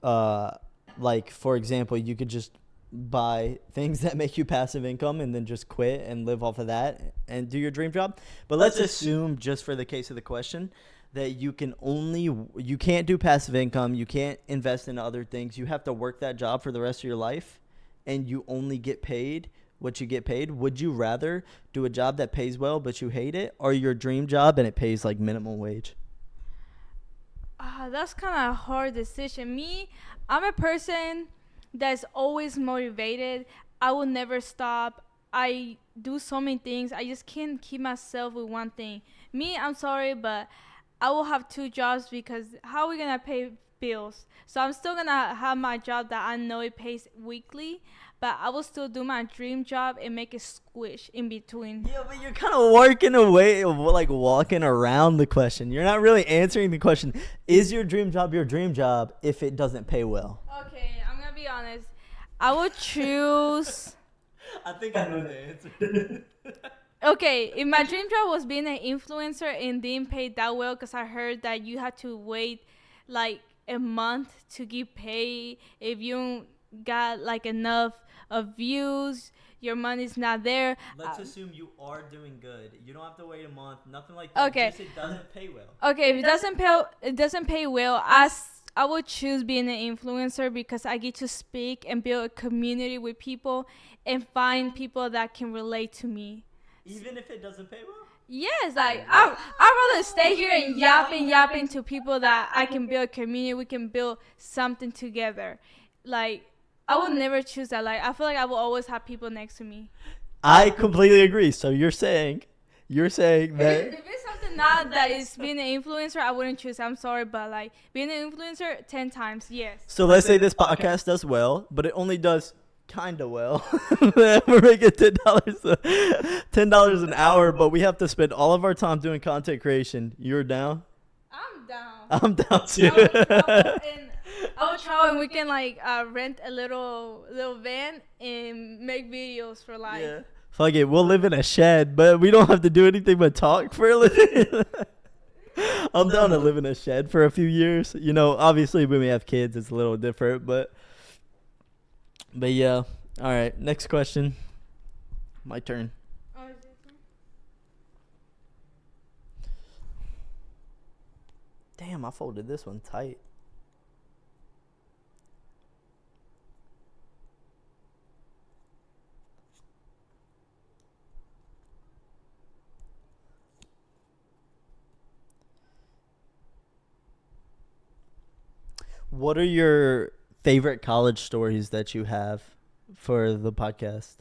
Like, for example, you could just buy things that make you passive income and then just quit and live off of that and do your dream job. But let's assume, just for the case of the question, that you can't do passive income, you can't invest in other things, you have to work that job for the rest of your life, and you only get paid what you get paid. Would you rather do a job that pays well but you hate it, or your dream job and it pays like minimum wage? That's kind of a hard decision. I'm a person that's always motivated. I will never stop. I do so many things. I just can't keep myself with one thing. I'm sorry, but I will have two jobs, because how are we gonna pay bills. So I'm still gonna have my job that I know it pays weekly, but I will still do my dream job and make it squish in between. Yeah, but you're kind of working away, like walking around the question. You're not really answering the question. Is your dream job your dream job if it doesn't pay well? Okay, I'm gonna be honest. I would choose. I think I know the answer. Okay, if my dream job was being an influencer and didn't pay that well, because I heard that you had to wait like a month to get paid if you got like enough of views, your money's not there. Let's assume you are doing good. You don't have to wait a month. Nothing like that. Okay. Just it doesn't pay well. Okay, if it doesn't pay well, I would choose being an influencer because I get to speak and build a community with people and find people that can relate to me. Even if it doesn't pay well? Yes, like I'd rather stay here and yapping to people that I can build a community. We can build something together. Like I would never choose that. Like I feel like I will always have people next to me. I completely agree. So you're saying that If it's something not that is being an influencer, I wouldn't choose. I'm sorry, but like being an influencer 10 times, yes. So let's say this podcast does well, but it only does kind of well. We're making $10 an hour, but we have to spend all of our time doing content creation. You're down? I'm down. I'm down too. I would try and we can like rent a little van and make videos for life. Yeah. Fuck it, we'll live in a shed, but we don't have to do anything but talk for a living. I'm down to live in a shed for a few years. You know, obviously when we have kids, it's a little different, but yeah. All right, next question. My turn. Oh, is it your turn? Damn, I folded this one tight. What are your favorite college stories that you have for the podcast?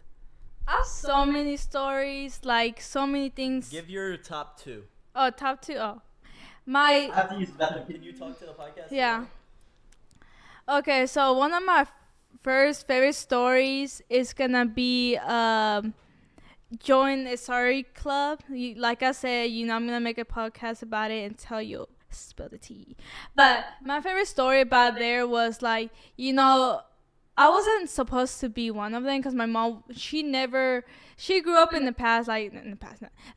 I have so many stories, like so many things. Give your top two. Oh, top two. Oh, my. I have to use the bathroom. Can you talk to the podcast? Yeah. Okay, so one of my first favorite stories is gonna be join a sorry club. Like I said, I'm gonna make a podcast about it and tell you. Spill the tea. But my favorite story about there was like, I wasn't supposed to be one of them because my mom, she grew up in the past,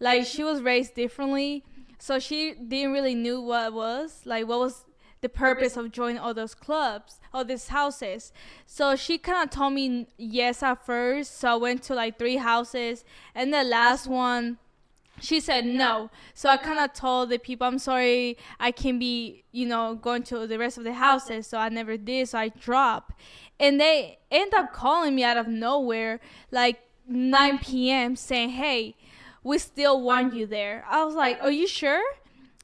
like she was raised differently. So she didn't really knew what was the purpose of joining all those clubs, all these houses. So she kind of told me yes at first. So I went to like 3 houses, and the last one, she said no. So I kind of told the people, I'm sorry, I can't be, going to the rest of the houses. So I never did. So I dropped. And they end up calling me out of nowhere, like 9 p.m. saying, hey, we still want you there. I was like, are you sure?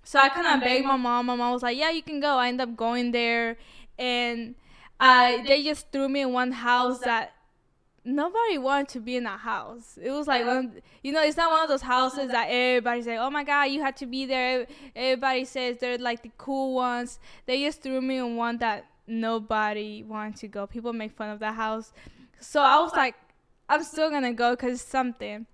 So I kind of begged my mom. My mom was like, yeah, you can go. I ended up going there. And they just threw me in one house that nobody wanted to be in that house. It was like, it's not one of those houses that everybody's like, oh my God, you had to be there. Everybody says they're like the cool ones. They just threw me in one that nobody wanted to go. People make fun of that house. So I was like, I'm still going to go because it's something.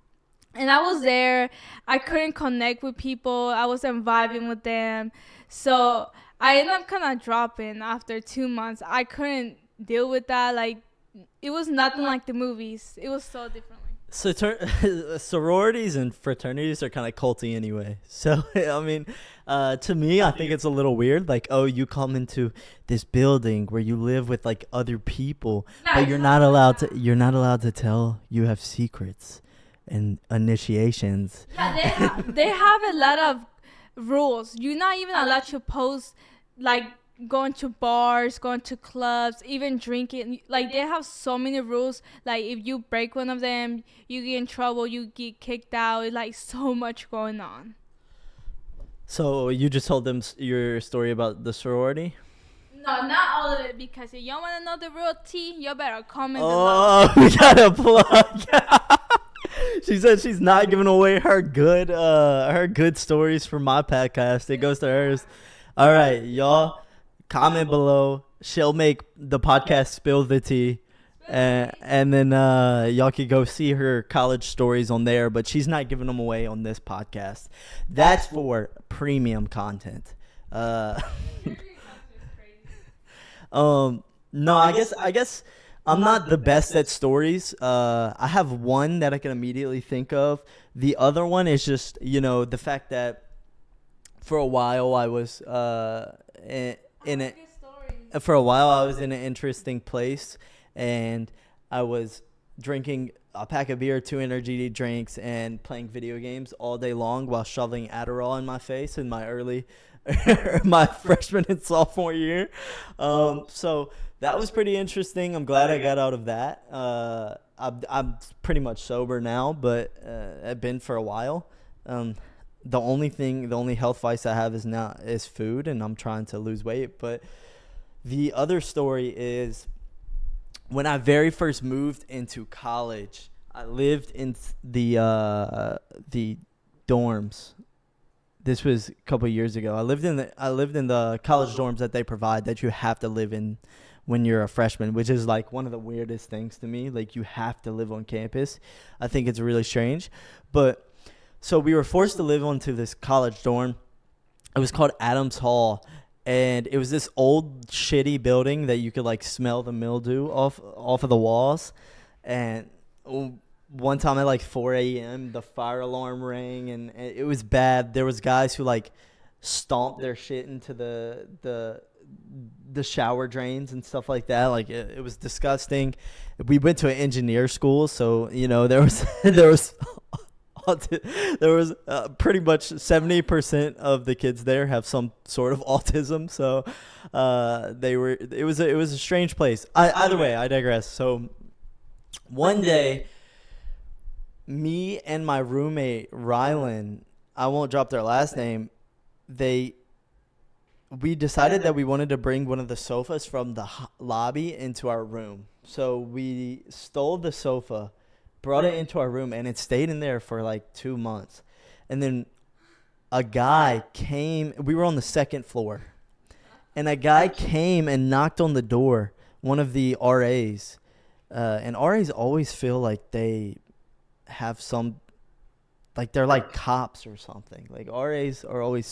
And I was there. I couldn't connect with people. I wasn't vibing with them. So I ended up kind of dropping after 2 months. I couldn't deal with that. Like, it was nothing like the movies. It was so differently. So sororities and fraternities are kind of culty anyway. So I mean, to me, I think it's a little weird. Like, oh, you come into this building where you live with like other people, but you're not allowed to tell you have secrets and initiations. Yeah, they have a lot of rules. You're not even allowed to post like going to bars, going to clubs, even drinking. Like, they have so many rules. Like, if you break one of them, you get in trouble, you get kicked out. It's like so much going on. So you just told them your story about the sorority? No, not all of it, because if y'all want to know the real tea, you better comment below. Oh, we got a plug. She said she's not giving away her good stories from my podcast. It goes to hers. All right, y'all. comment below. She'll make the podcast spill the tea. And then y'all could go see her college stories on there, but she's not giving them away on this podcast. That's for premium content. No, I guess I'm not the best at stories. I have one that I can immediately think of. The other one is just, the fact that for a while I was in it. For a while I was in an interesting place, and I was drinking a pack of beer, 2 energy drinks, and playing video games all day long while shoveling Adderall in my face in my my freshman and sophomore year. So that was pretty interesting. I'm glad I got out of that. I'm pretty much sober now, but I've been for a while. The only health vice I have is food, and I'm trying to lose weight. But the other story is when I very first moved into college, I lived in the dorms. This was a couple of years ago. I lived in the college dorms that they provide that you have to live in when you're a freshman, which is like one of the weirdest things to me. Like, you have to live on campus. I think it's really strange. But so we were forced to live onto this college dorm. It was called Adams Hall, and it was this old shitty building that you could like smell the mildew off of the walls. And one time at like 4 a.m. the fire alarm rang, and it was bad. There was guys who like stomped their shit into the shower drains and stuff like that. Like, it was disgusting. We went to an engineer school, so there was there was pretty much 70% of the kids there have some sort of autism. So it was a strange place. Either way, I digress. So one day, me and my roommate Rylan, I won't drop their last name, we decided that we wanted to bring one of the sofas from the lobby into our room. So we stole the sofa, brought it into our room, and it stayed in there for like 2 months. And then a guy came. We were on the second floor, and a guy came and knocked on the door, one of the RAs. And RAs always feel like they have some, like they're like cops or something. Like, RAs are always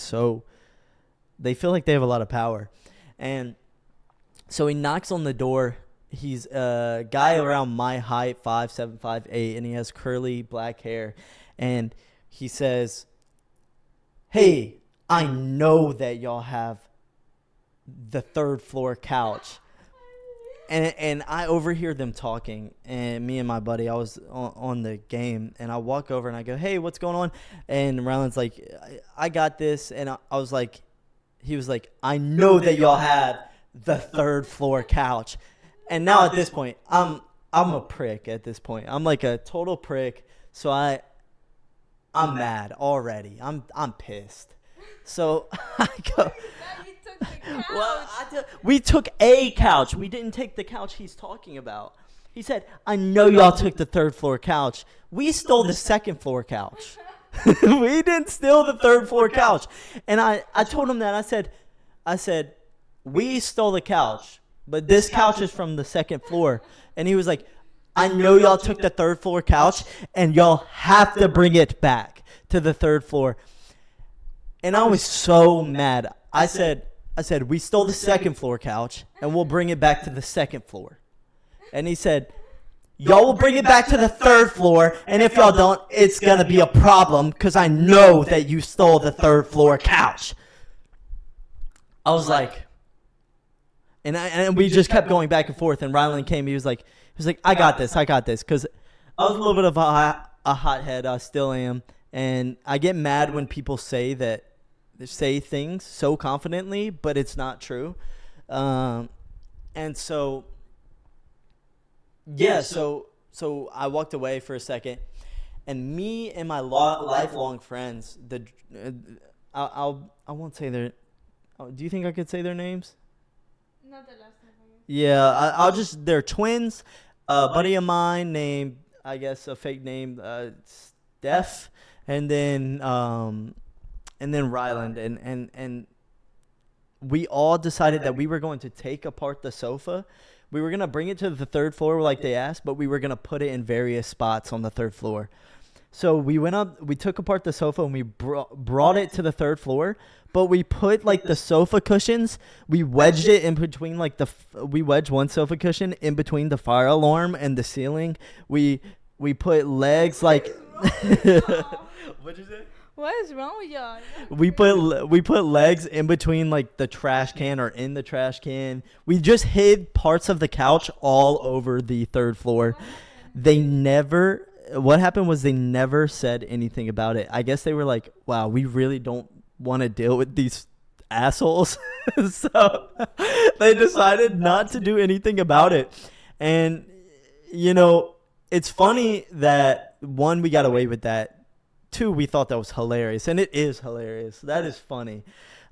they feel like they have a lot of power. And so he knocks on the door. He's a guy around my height, 5'7", 5'8", and he has curly black hair. And he says, "Hey, I know that y'all have the third floor couch." And I overhear them talking, and me and my buddy, I was on the game, and I walk over and I go, "Hey, what's going on?" And Rylan's like, "I got this." And I was like, he was like, "I know that y'all have the third floor couch." And now at this point, I'm a prick at this point. I'm like a total prick. So I'm mad already. I'm pissed. So I go, well, we took a couch. We didn't take the couch he's talking about. He said, "I know y'all took the third floor couch. We stole the second floor couch." We didn't steal the third floor couch. And I told him that. I said, "We stole the couch, but this couch is from the second floor." And he was like, "I know y'all took the third floor couch, and y'all have to bring it back to the third floor." And I was so mad. I said, "We stole the second floor couch, and we'll bring it back to the second floor." And he said, "Y'all will bring it back to the third floor, and if y'all don't, it's going to be a problem because I know that you stole the third floor couch." I was like, and we just kept going back and forth, and Rylan came. He was like, I got this, because I was a little bit of a hothead. I still am, and I get mad when people say things so confidently, but it's not true. And so, yeah, so I walked away for a second, and me and my lifelong friends, I won't say their. Do you think I could say their names? Not the last name. Yeah, I'll just. They're twins. A buddy of mine named, I guess, a fake name, Steph, and then Ryland, and we all decided that we were going to take apart the sofa. We were going to bring it to the third floor like they asked, but we were going to put it in various spots on the third floor. So we went up, we took apart the sofa and we brought it to the third floor, but we put like the sofa cushions, we wedged it in between like we wedged one sofa cushion in between the fire alarm and the ceiling. We put legs like what'd you say? What is wrong with y'all? We put legs in between like the trash can or in the trash can. We just hid parts of the couch all over the third floor. What happened was they never said anything about it. I guess they were like, wow, we really don't want to deal with these assholes. So they decided not to do anything about it. And, you know, it's funny that, one, we got away with that. Two, we thought that was hilarious. And it is hilarious. That is funny.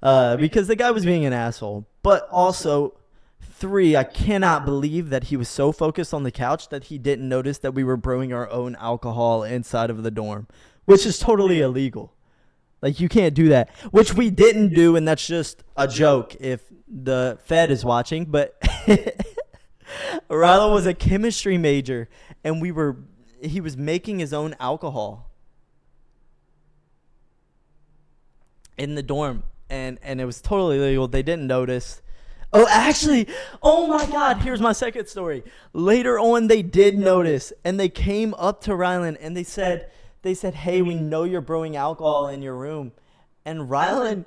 Because the guy was being an asshole. But also, three, I cannot believe that he was so focused on the couch that he didn't notice that we were brewing our own alcohol inside of the dorm, which is totally illegal. Like, you can't do that, which we didn't do, and that's just a joke if the Fed is watching. But Rylan was a chemistry major, and he was making his own alcohol in the dorm, and it was totally illegal. They didn't notice. Oh, actually, oh my God, here's my second story. Later on, they did notice, and they came up to Rylan, and they said, hey, we know you're brewing alcohol in your room. And Rylan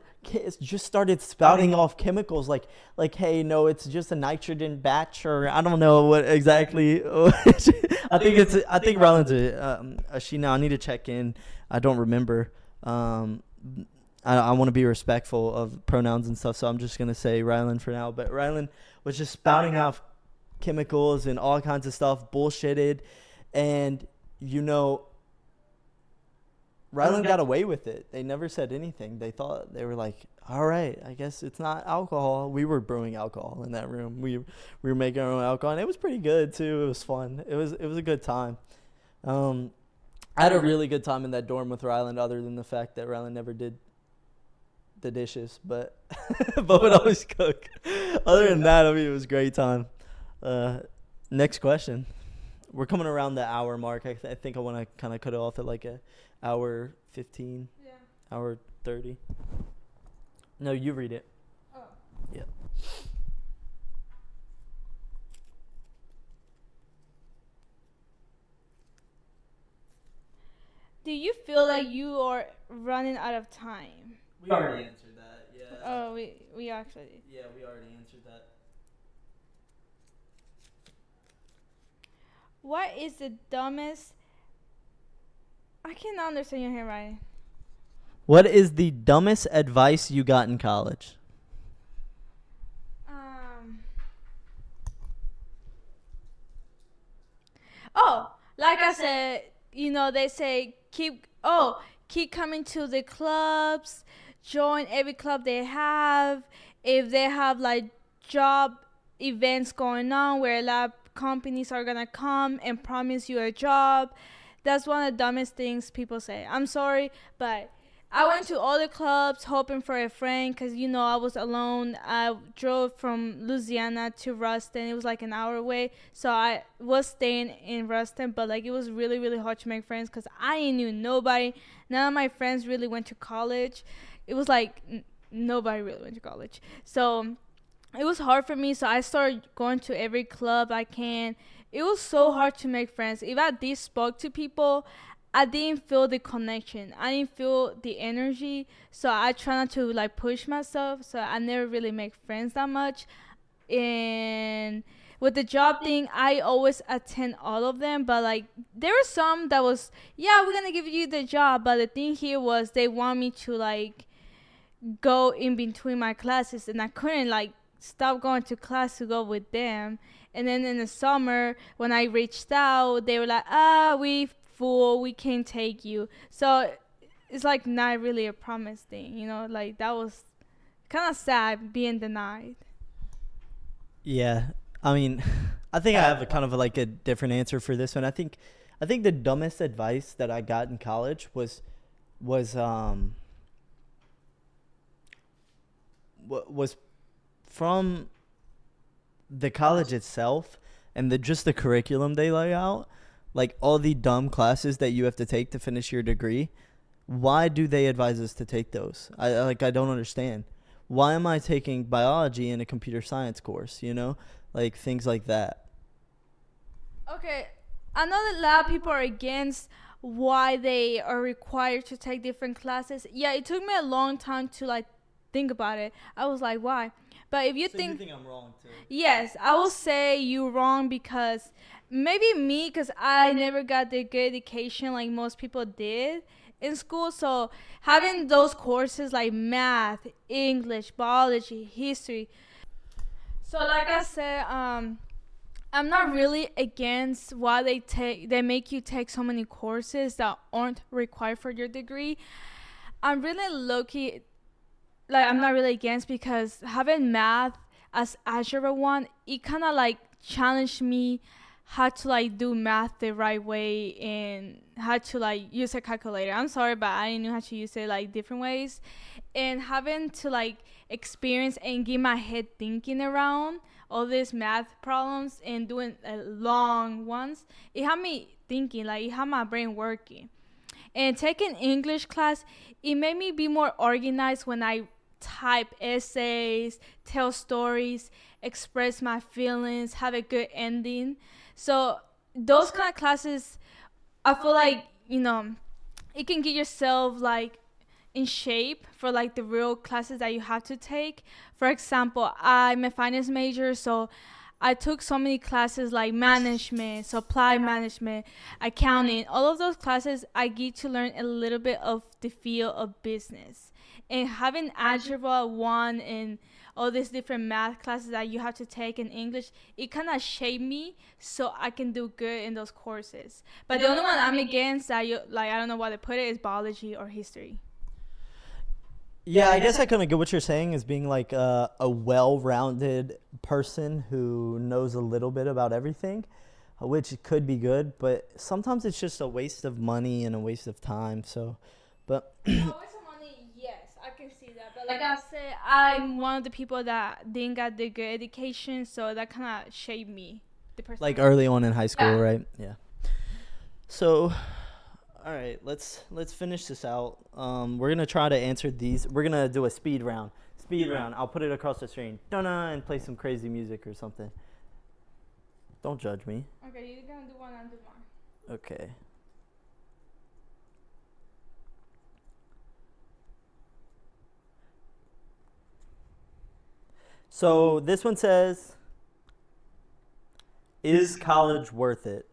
just started spouting off chemicals like, hey, no, it's just a nitrogen batch, or I don't know what exactly. I think Rylan's a she now. I need to check in. I don't remember. I want to be respectful of pronouns and stuff, so I'm just going to say Rylan for now. But Rylan was just spouting off chemicals and all kinds of stuff, bullshitted. And, you know, Rylan got away with it. They never said anything. They were like, all right, I guess it's not alcohol. We were brewing alcohol in that room. We were making our own alcohol, and it was pretty good, too. It was fun. It was a good time. I had a really good time in that dorm with Rylan, other than the fact that Rylan never did the dishes, but would always cook. Other than that, I mean, it was a great time. Next question. We're coming around the hour mark. I think I want to kind of cut it off at like a hour 15, hour 30. No, you read it. Oh. Yeah. Do you feel like you are running out of time? We already answered that. Yeah. Oh, we actually. Yeah, we already answered that. What is the dumbest? I cannot understand your handwriting. What is the dumbest advice you got in college? Oh, like I said, you know, they say keep coming to the clubs, join every club they have. If they have like job events going on where a lot of companies are gonna come and promise you a job, that's one of the dumbest things people say. I'm sorry, but I went to all the clubs hoping for a friend because, you know, I was alone. I drove from Louisiana to Ruston. It was like an hour away. So I was staying in Ruston, but like it was really, really hard to make friends because I knew nobody. None of my friends really went to college. It was like nobody really went to college. So it was hard for me. So I started going to every club I can. It was so hard to make friends. If I did spoke to people, I didn't feel the connection. I didn't feel the energy. So I try not to like push myself. So I never really make friends that much. And with the job thing, I always attend all of them. But like there were some that was, yeah, we're gonna give you the job. But the thing here was they want me to like go in between my classes, and I couldn't like stop going to class to go with them. And then in the summer, when I reached out, they were like, we full, we can't take you. So it's like not really a promise thing, you know, like that was kind of sad being denied. Yeah, I mean, I think I have a kind of like a different answer for this one. I think the dumbest advice that I got in college was from the college itself and just the curriculum they lay out, like all the dumb classes that you have to take to finish your degree, why do they advise us to take those? I don't understand. Why am I taking biology in a computer science course, Like things like that. Okay, I know that a lot of people are against why they are required to take different classes. Yeah, it took me a long time to like think about it. I was like, why? But if you So think, you think I'm wrong too? yes, I will say you wrong because maybe me, because I never got the good education like most people did in school. So having those courses like math, English, biology, history. So like I said, I'm not really against why they make you take so many courses that aren't required for your degree. I'm really low-key, like I'm not really against, because having math as algebra one, it kind of like challenged me how to like do math the right way and how to like use a calculator. I'm sorry, but I didn't know how to use it like different ways, and having to like experience and get my head thinking around all these math problems and doing long ones, it had me thinking, like it had my brain working. And taking English class, it made me be more organized when I type essays, tell stories, express my feelings, have a good ending. So those kind of classes, I feel like, it can get yourself like in shape for like the real classes that you have to take. For example, I'm a finance major, so I took so many classes like management, supply management, accounting. All of those classes, I get to learn a little bit of the field of business. And having algebra 1 and all these different math classes that you have to take in English, it kind of shaped me so I can do good in those courses. But the only one I'm against that I don't know why they put it, is biology or history. Yeah, I guess I kind of get what you're saying as being like a well-rounded person who knows a little bit about everything, which could be good, but sometimes it's just a waste of money and a waste of time. So, but A waste of money, yes, I can see that. But like I said, I'm one of the people that didn't get the good education, so that kind of shaped me, the person. like early on in high school, right? Yeah. So, all right, let's finish this out. We're gonna try to answer these. We're gonna do a speed round. Speed round. I'll put it across the screen. Dun-dun, and play some crazy music or something. Don't judge me. Okay, you're gonna do one, I'll do one. Okay. So this one says, "Is college worth it?"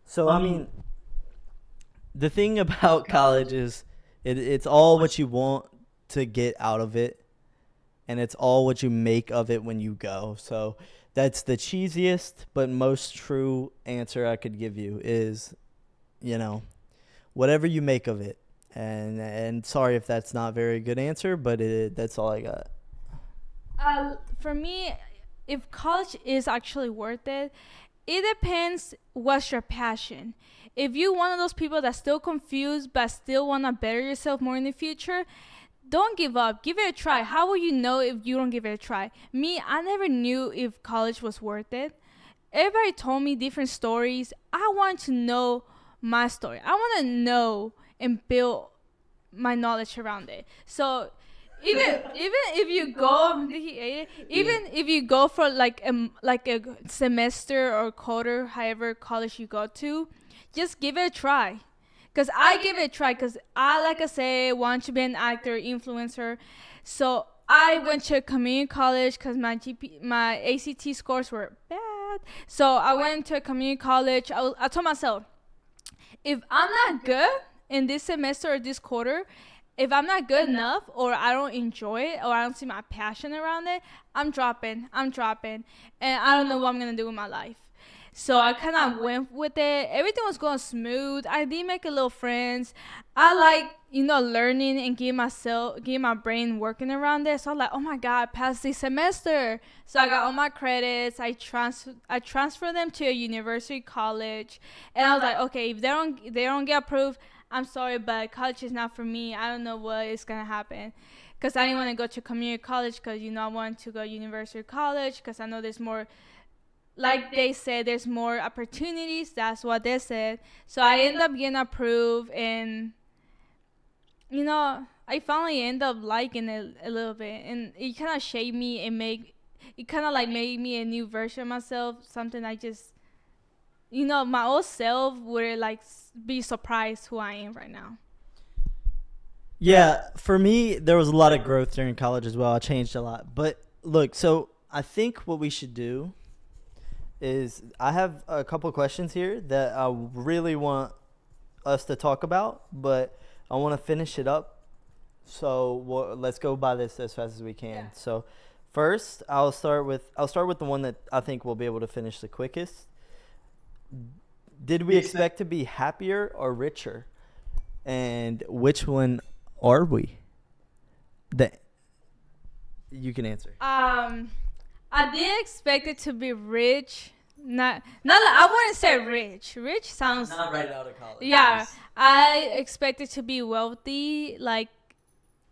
So I mean, the thing about college is it's all what you want to get out of it, and it's all what you make of it when you go. So that's the cheesiest but most true answer I could give you is, whatever you make of it. And sorry if that's not a very good answer, but that's all I got. For me, if college is actually worth it, it depends what's your passion. If you're one of those people that's still confused but still want to better yourself more in the future, don't give up. Give it a try. How will you know if you don't give it a try? Me, I never knew if college was worth it. Everybody told me different stories. I want to know my story. I want to know and build my knowledge around it. So even if you go, did he ate it? Even if you go for like a semester or quarter, however college you go to, just give it a try. Cause I give it a try. Cause I, like I say, want to be an actor, influencer. So I went to a community college because my ACT scores were bad. So I went to a community college. I told myself, if I'm not good in this semester or this quarter, if I'm not good enough or I don't enjoy it or I don't see my passion around it, I'm dropping. And I don't know what I'm going to do with my life. So I kind of went with it. Everything was going smooth. I did make a little friends. I like, learning and getting my brain working around it. So I'm like, oh my God, I passed this semester. So I got all my credits. I transferred them to a university college. And I was like, okay, if they don't get approved, I'm sorry, but college is not for me. I don't know what is going to happen. because I didn't want to go to community college because I wanted to go university college because I know there's more, like they said, there's more opportunities. That's what they said. So I ended up getting approved, and I finally end up liking it a little bit, and it kind of shaped me and it kind of like made me a new version of myself. Something I just, my old self would like be surprised who I am right now. Yeah, for me, there was a lot of growth during college as well. I changed a lot. But look, so I think what we should do is I have a couple of questions here that I really want us to talk about, but I want to finish it up. So let's go by this as fast as we can. Yeah. So first, I'll start with the one that I think we'll be able to finish the quickest. Did we expect to be happier or richer? And which one are we? That you can answer. I did expect it to be rich. Not I wouldn't say rich. Rich sounds Not right out of college. Yeah, I expected to be wealthy, like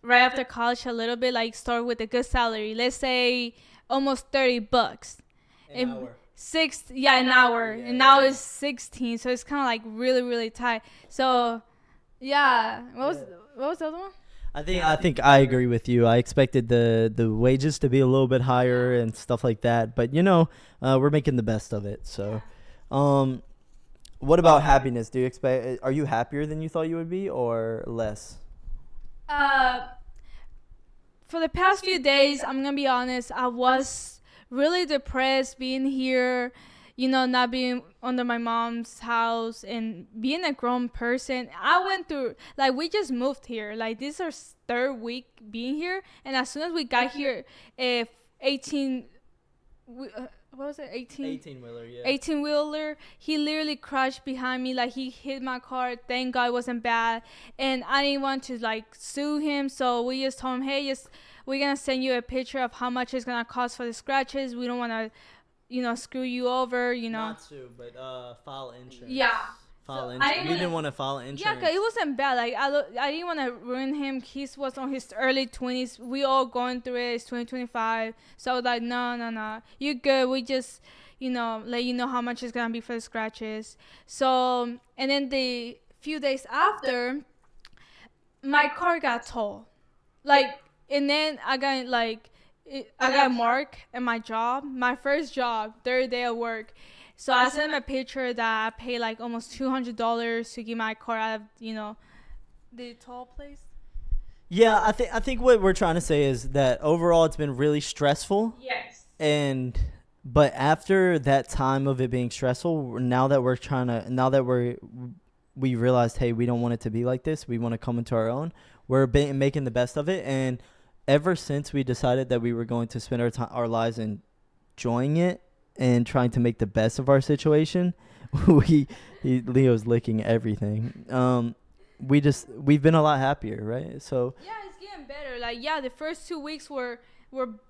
right after college a little bit, like start with a good salary. Let's say almost $30. An hour. An hour. Yeah, and now yeah. it's 16, so it's kind of like really, really tight. So, yeah. What was the other one? I think I agree with you. I expected the wages to be a little bit higher and stuff like that, but we're making the best of it. So, what about happiness? Do you expect? Are you happier than you thought you would be, or less? For the past few days, I'm gonna be honest, I was really depressed being here, not being under my mom's house and being a grown person. I went through, like, we just moved here. Like, this is our third week being here, and as soon as we got here, 18, what was it, 18-wheeler, yeah. 18-wheeler, he literally crashed behind me. Like, he hit my car. Thank God it wasn't bad, and I didn't want to like sue him, so we just told him, hey, we're gonna send you a picture of how much it's gonna cost for the scratches. We don't want to screw you over, Not sue, but file insurance. Yeah. File So insurance. We didn't want to file insurance. Yeah, cause it wasn't bad. Like, I didn't want to ruin him. He was on his early 20s. We all going through it. It's 2025. So I was like, no. You good. We just, let you know how much it's going to be for the scratches. So, and then the few days after, my car got towed. Like, and then I got, I got marked at my job. My first job, third day of work. So I sent him a picture that I paid like almost $200 to get my car out of, the toll place. Yeah, I think what we're trying to say is that overall it's been really stressful. Yes. But after that time of it being stressful, now that we realized, hey, we don't want it to be like this. We want to come into our own. We're making the best of it, and ever since we decided that we were going to spend our lives enjoying it and trying to make the best of our situation, Leo's licking everything. We've been a lot happier, right? So yeah, it's getting better. Like, yeah, the first 2 weeks were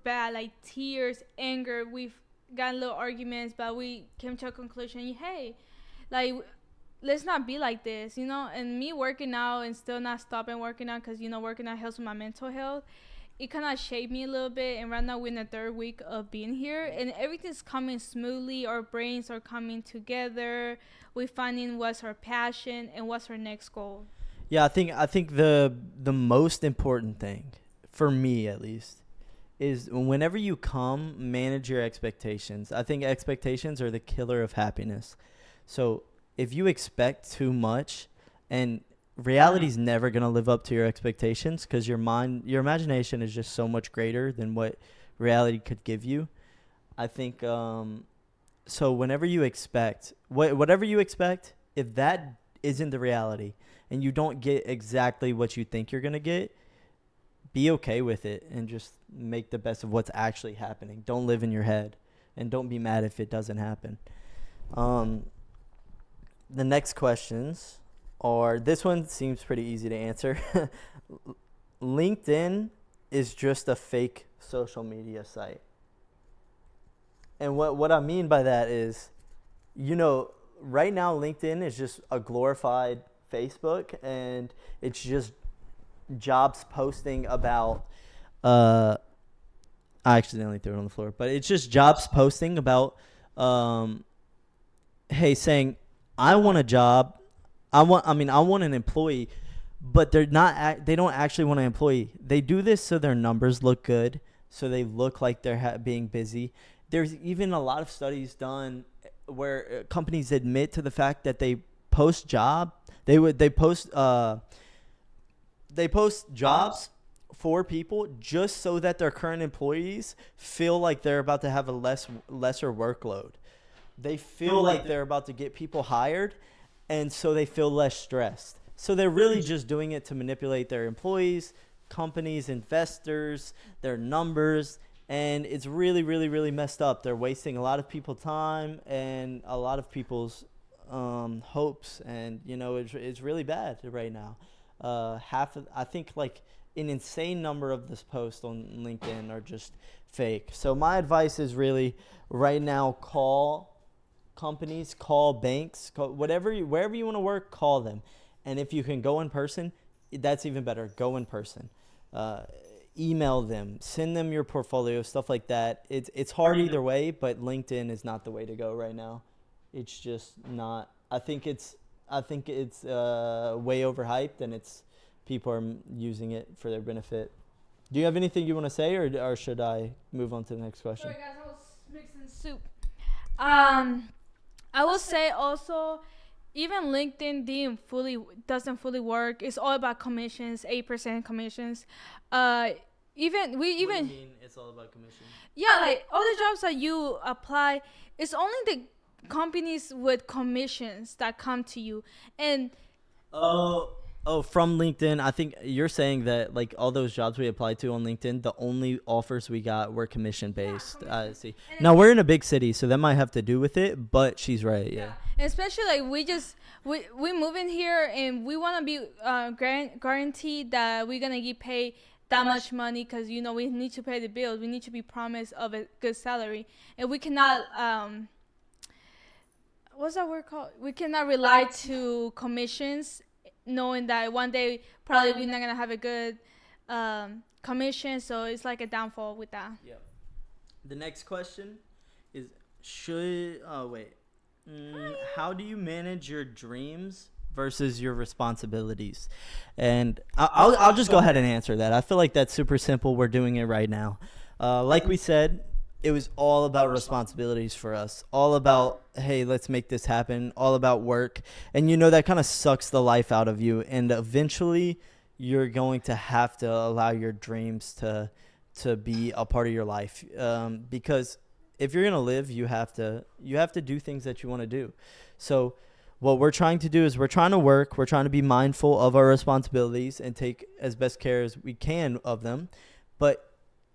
bad, like tears, anger. We've got little arguments, but we came to a conclusion. Hey, like, let's not be like this, And me working out and still not stopping working out, because working out helps with my mental health. It kind of shaped me a little bit, and right now we're in the third week of being here, and everything's coming smoothly. Our brains are coming together. We're finding what's our passion and what's our next goal. yeah, I think the most important thing, for me at least, is whenever you come, manage your expectations. I think expectations are the killer of happiness. So if you expect too much, and reality's never going to live up to your expectations, because your imagination is just so much greater than what reality could give you. I think so whenever you expect whatever you expect, if that isn't the reality and you don't get exactly what you think you're going to get, be okay with it and just make the best of what's actually happening. Don't live in your head, and don't be mad if it doesn't happen. The next questions are, this one seems pretty easy to answer. LinkedIn is just a fake social media site. And what I mean by that is, right now LinkedIn is just a glorified Facebook, and it's just jobs posting about uh, I accidentally threw it on the floor, but it's just jobs posting about, um, hey, saying, I want a job. I want an employee, but they're not, they don't actually want an employee. They do this so their numbers look good, so they look like they're being busy. There's even a lot of studies done where companies admit to the fact that they post job, they post jobs for people just so that their current employees feel like they're about to have a lesser workload. They feel like they're about to get people hired, and so they feel less stressed. So they're really just doing it to manipulate their employees, companies, investors, their numbers, and it's really, really, really messed up. They're wasting a lot of people's time and a lot of people's hopes, and it's really bad right now. I think like an insane number of this post on LinkedIn are just fake. So my advice is really right now, call companies, call banks, call wherever you want to work, call them. And if you can go in person, that's even better. Go in person. Uh, Email them, send them your portfolio, stuff like that. It's hard either way, but LinkedIn is not the way to go right now. It's just not. I think it's way overhyped, and it's people are using it for their benefit. Do you have anything you want to say, or should I move on to the next question? Sorry guys, I was mixing soup. Um, I will say also, even LinkedIn doesn't fully work. It's all about commissions, 8% commissions. Uh, even we What do even you mean it's all about commission? yeah, like all the jobs that you apply, it's only the companies with commissions that come to you, and Oh, from LinkedIn. I think you're saying that like all those jobs we applied to on LinkedIn, the only offers we got were commission based. I see. and Now we're in a big city, so that might have to do with it, but she's right. Yeah. and especially like we move in here and we want to be guaranteed that we're gonna get paid that much money, because we need to pay the bills. We need to be promised of a good salary, and we cannot what's that word called? We cannot rely to commissions, knowing that one day probably we're not gonna have a good commission. So it's like a downfall with that. Yep. The next question is should oh wait. How do you manage your dreams versus your responsibilities? And I'll just go ahead and answer that. I feel like that's super simple. We're doing it right now. Like we said, it was all about responsibilities for us. All about, hey, let's make this happen. All about work. And that kind of sucks the life out of you. And eventually you're going to have to allow your dreams to be a part of your life. Because if you're going to live, you have to do things that you want to do. So what we're trying to do is we're trying to work. We're trying to be mindful of our responsibilities and take as best care as we can of them. But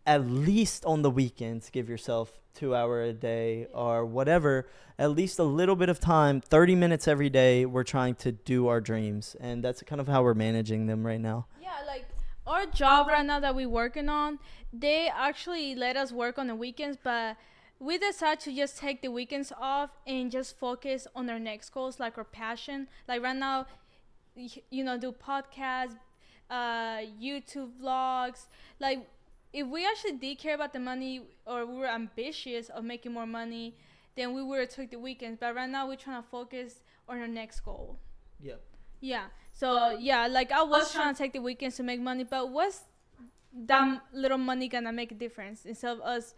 at least on the weekends, give yourself 2 hours a day or whatever, at least a little bit of time, 30 minutes every day. We're trying to do our dreams. And that's kind of how we're managing them right now. Yeah, like our job right now that we're working on, they actually let us work on the weekends, but we decided to just take the weekends off and just focus on our next goals, like our passion. Like right now, do podcasts, YouTube vlogs. Like if we actually did care about the money, or we were ambitious of making more money, then we would have took the weekends. But right now we're trying to focus on our next goal. Yep. Yeah. So yeah, like I was trying to take the weekends to make money, but what's that little money gonna make a difference instead of us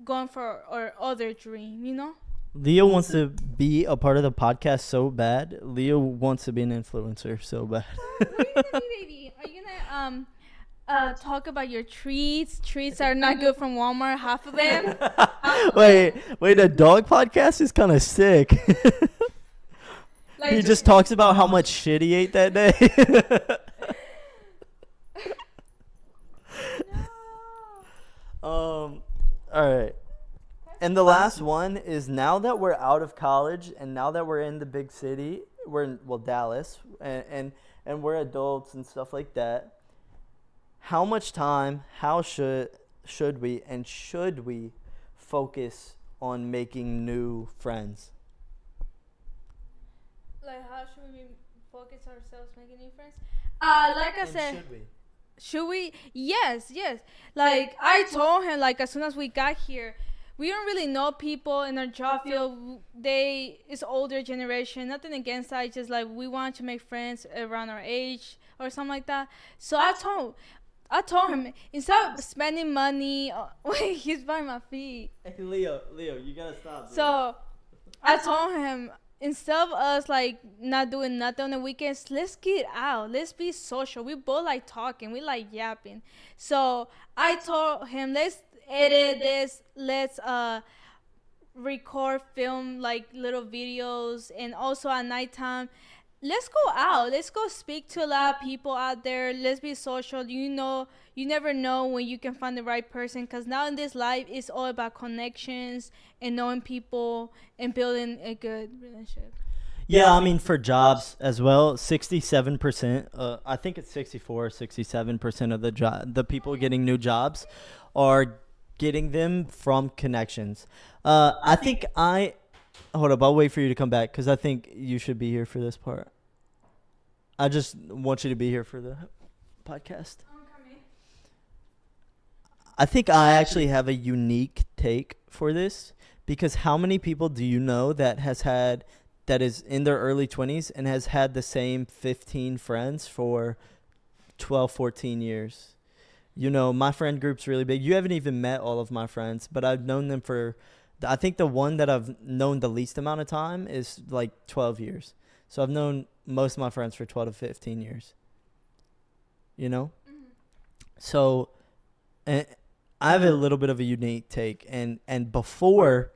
going for our other dream? Leo wants to be a part of the podcast so bad. Leo wants to be an influencer so bad. What are you gonna be, baby? Are you gonna talk about your treats? Treats are not good from Walmart. Half of them. Wait, the dog podcast is kind of sick. Like, he just talks about how much shit he ate that day. No. All right. And the last one is, now that we're out of college and now that we're in the big city, we're in Dallas, and we're adults and stuff like that. How much time? How should we focus on making new friends? Like how should we focus ourselves making new friends? Like I said. Should we? Should we? Yes, yes. Like I told him, like as soon as we got here, we don't really know people in our job field. They it's older generation. Nothing against that. Just like we want to make friends around our age or something like that. So I told him instead of spending money. Wait, he's by my feet. Hey, Leo, you gotta stop. Dude. So I told him instead of us like not doing nothing on the weekends, let's get out. Let's be social. We both like talking. We like yapping. So I told him let's edit this. Let's record, film like little videos, and also at nighttime. Let's go out. Let's go speak to a lot of people out there. Let's be social. You know, you never know when you can find the right person. Because now in this life, it's all about connections and knowing people and building a good relationship. Yeah, I mean, for jobs as well, 67%, I think it's 64, 67% of the people getting new jobs are getting them from connections. Hold up, I'll wait for you to come back because I think you should be here for this part. I just want you to be here for the podcast. I think I actually have a unique take for this because how many people do you know that is in their early 20s and has had the same 15 friends for 12, 14 years? You know, my friend group's really big. You haven't even met all of my friends, but I've known them I think the one that I've known the least amount of time is like 12 years. So I've known most of my friends for 12 to 15 years. You know? Mm-hmm. So and I have a little bit of a unique take. And before,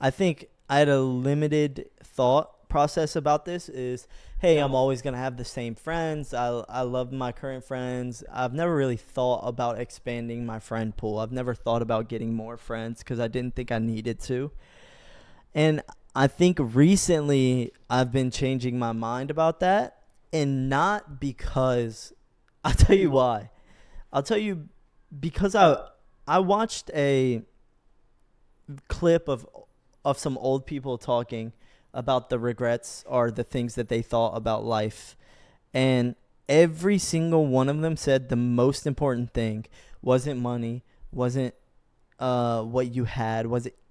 I think I had a limited thought process about this is, hey, I'm always going to have the same friends. I love my current friends. I've never really thought about expanding my friend pool. I've never thought about getting more friends because I didn't think I needed to. And I think recently I've been changing my mind about that, and not because I'll tell you why. I'll tell you because I watched a clip of some old people talking about the regrets or the things that they thought about life. And every single one of them said the most important thing wasn't money, wasn't what you had,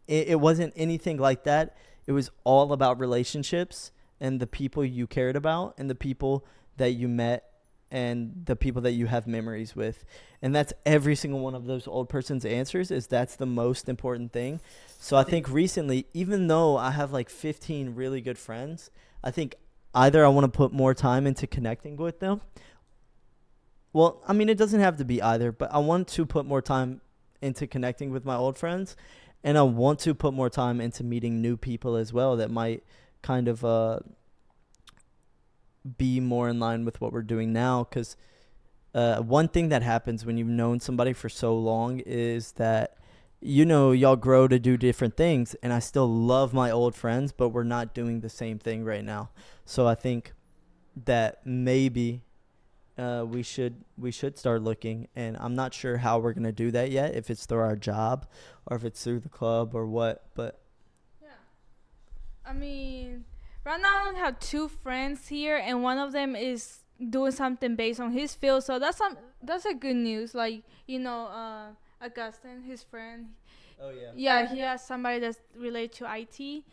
it wasn't anything like that. It was all about relationships and the people you cared about and the people that you met and the people that you have memories with. And that's every single one of those old person's answers is that's the most important thing. So I think recently, even though I have like 15 really good friends, I think either I want to put more time into connecting with them. Well, I mean, it doesn't have to be either, but I want to put more time into connecting with my old friends. And I want to put more time into meeting new people as well that might kind of be more in line with what we're doing now. Because one thing that happens when you've known somebody for so long is that, you know, y'all grow to do different things. And I still love my old friends, but we're not doing the same thing right now. So I think that maybe we should start looking. And I'm not sure how we're going to do that yet, if it's through our job or if it's through the club or what. But yeah, I mean, right now I only have 2 friends here, and one of them is doing something based on his field. So that's a good news. Like, you know, Augustin, his friend. Oh yeah. Yeah, he has somebody that's related to IT,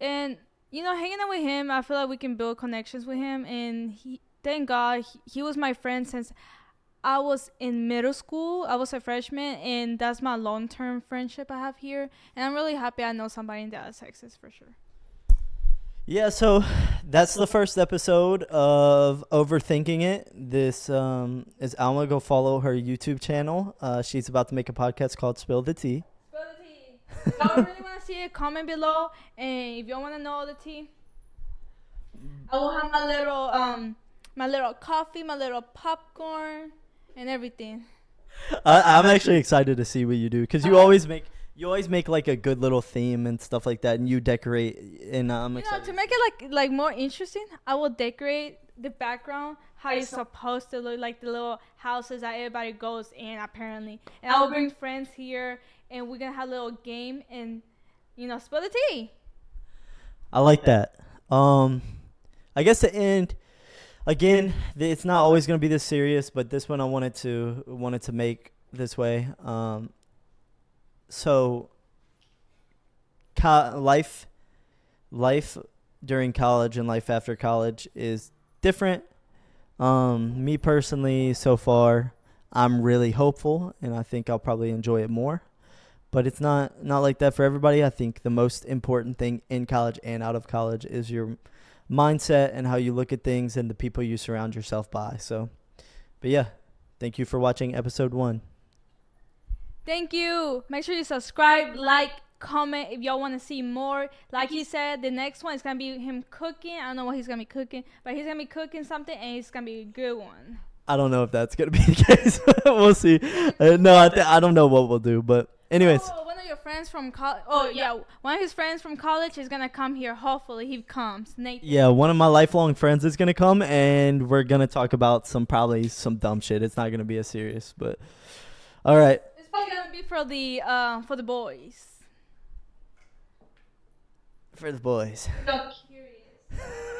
and you know, hanging out with him, I feel like we can build connections with him. And thank God, he was my friend since I was in middle school. I was a freshman, and that's my long-term friendship I have here. And I'm really happy I know somebody in Dallas, Texas, for sure. Yeah, so that's the first episode of Overthinking It. This is Alma. Go follow her YouTube channel. She's about to make a podcast called Spill the Tea. Spill the tea. If y'all really want to see it, comment below. And if y'all want to know all the tea, I will have my little coffee, my little popcorn, and everything. I'm actually excited to see what you do because you always make like a good little theme and stuff like that, and you decorate. And I'm excited to make it like more interesting. I will decorate the background how it's supposed to look, like the little houses that everybody goes in apparently. And I will bring friends here, and we're gonna have a little game and spill the tea. I like that. I guess to end, again, it's not always going to be this serious, but this one I wanted to make this way. So life during college and life after college is different. Me personally, so far, I'm really hopeful, and I think I'll probably enjoy it more. But it's not like that for everybody. I think the most important thing in college and out of college is your mindset and how you look at things and the people you surround yourself by. So, but yeah, thank you for watching episode 1. Thank you. Make sure you subscribe, like, comment if y'all want to see more. Like he said, the next one is going to be him cooking. I don't know what he's going to be cooking, but he's going to be cooking something, and it's going to be a good one. I don't know if that's going to be the case. We'll see. No, I don't know what we'll do, but anyways. Oh, one of your friends from college. Oh, yeah. One of his friends from college is going to come here. Hopefully he comes. Nathan. Yeah, one of my lifelong friends is going to come, and we're going to talk about probably some dumb shit. It's not going to be as serious, but all right. It's probably going to be for the boys. For the boys. So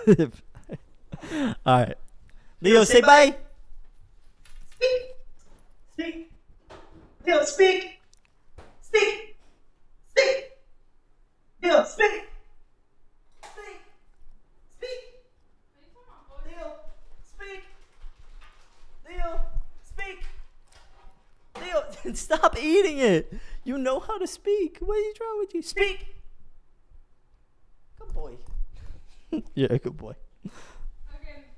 curious. All right. Leo, say bye. Speak. Leo, speak. Speak. Speak. Leo, speak. Speak. Speak. Leo, speak. Leo, speak. Leo, stop eating it. You know how to speak. What is wrong with you? Speak. Good boy. Yeah, good boy.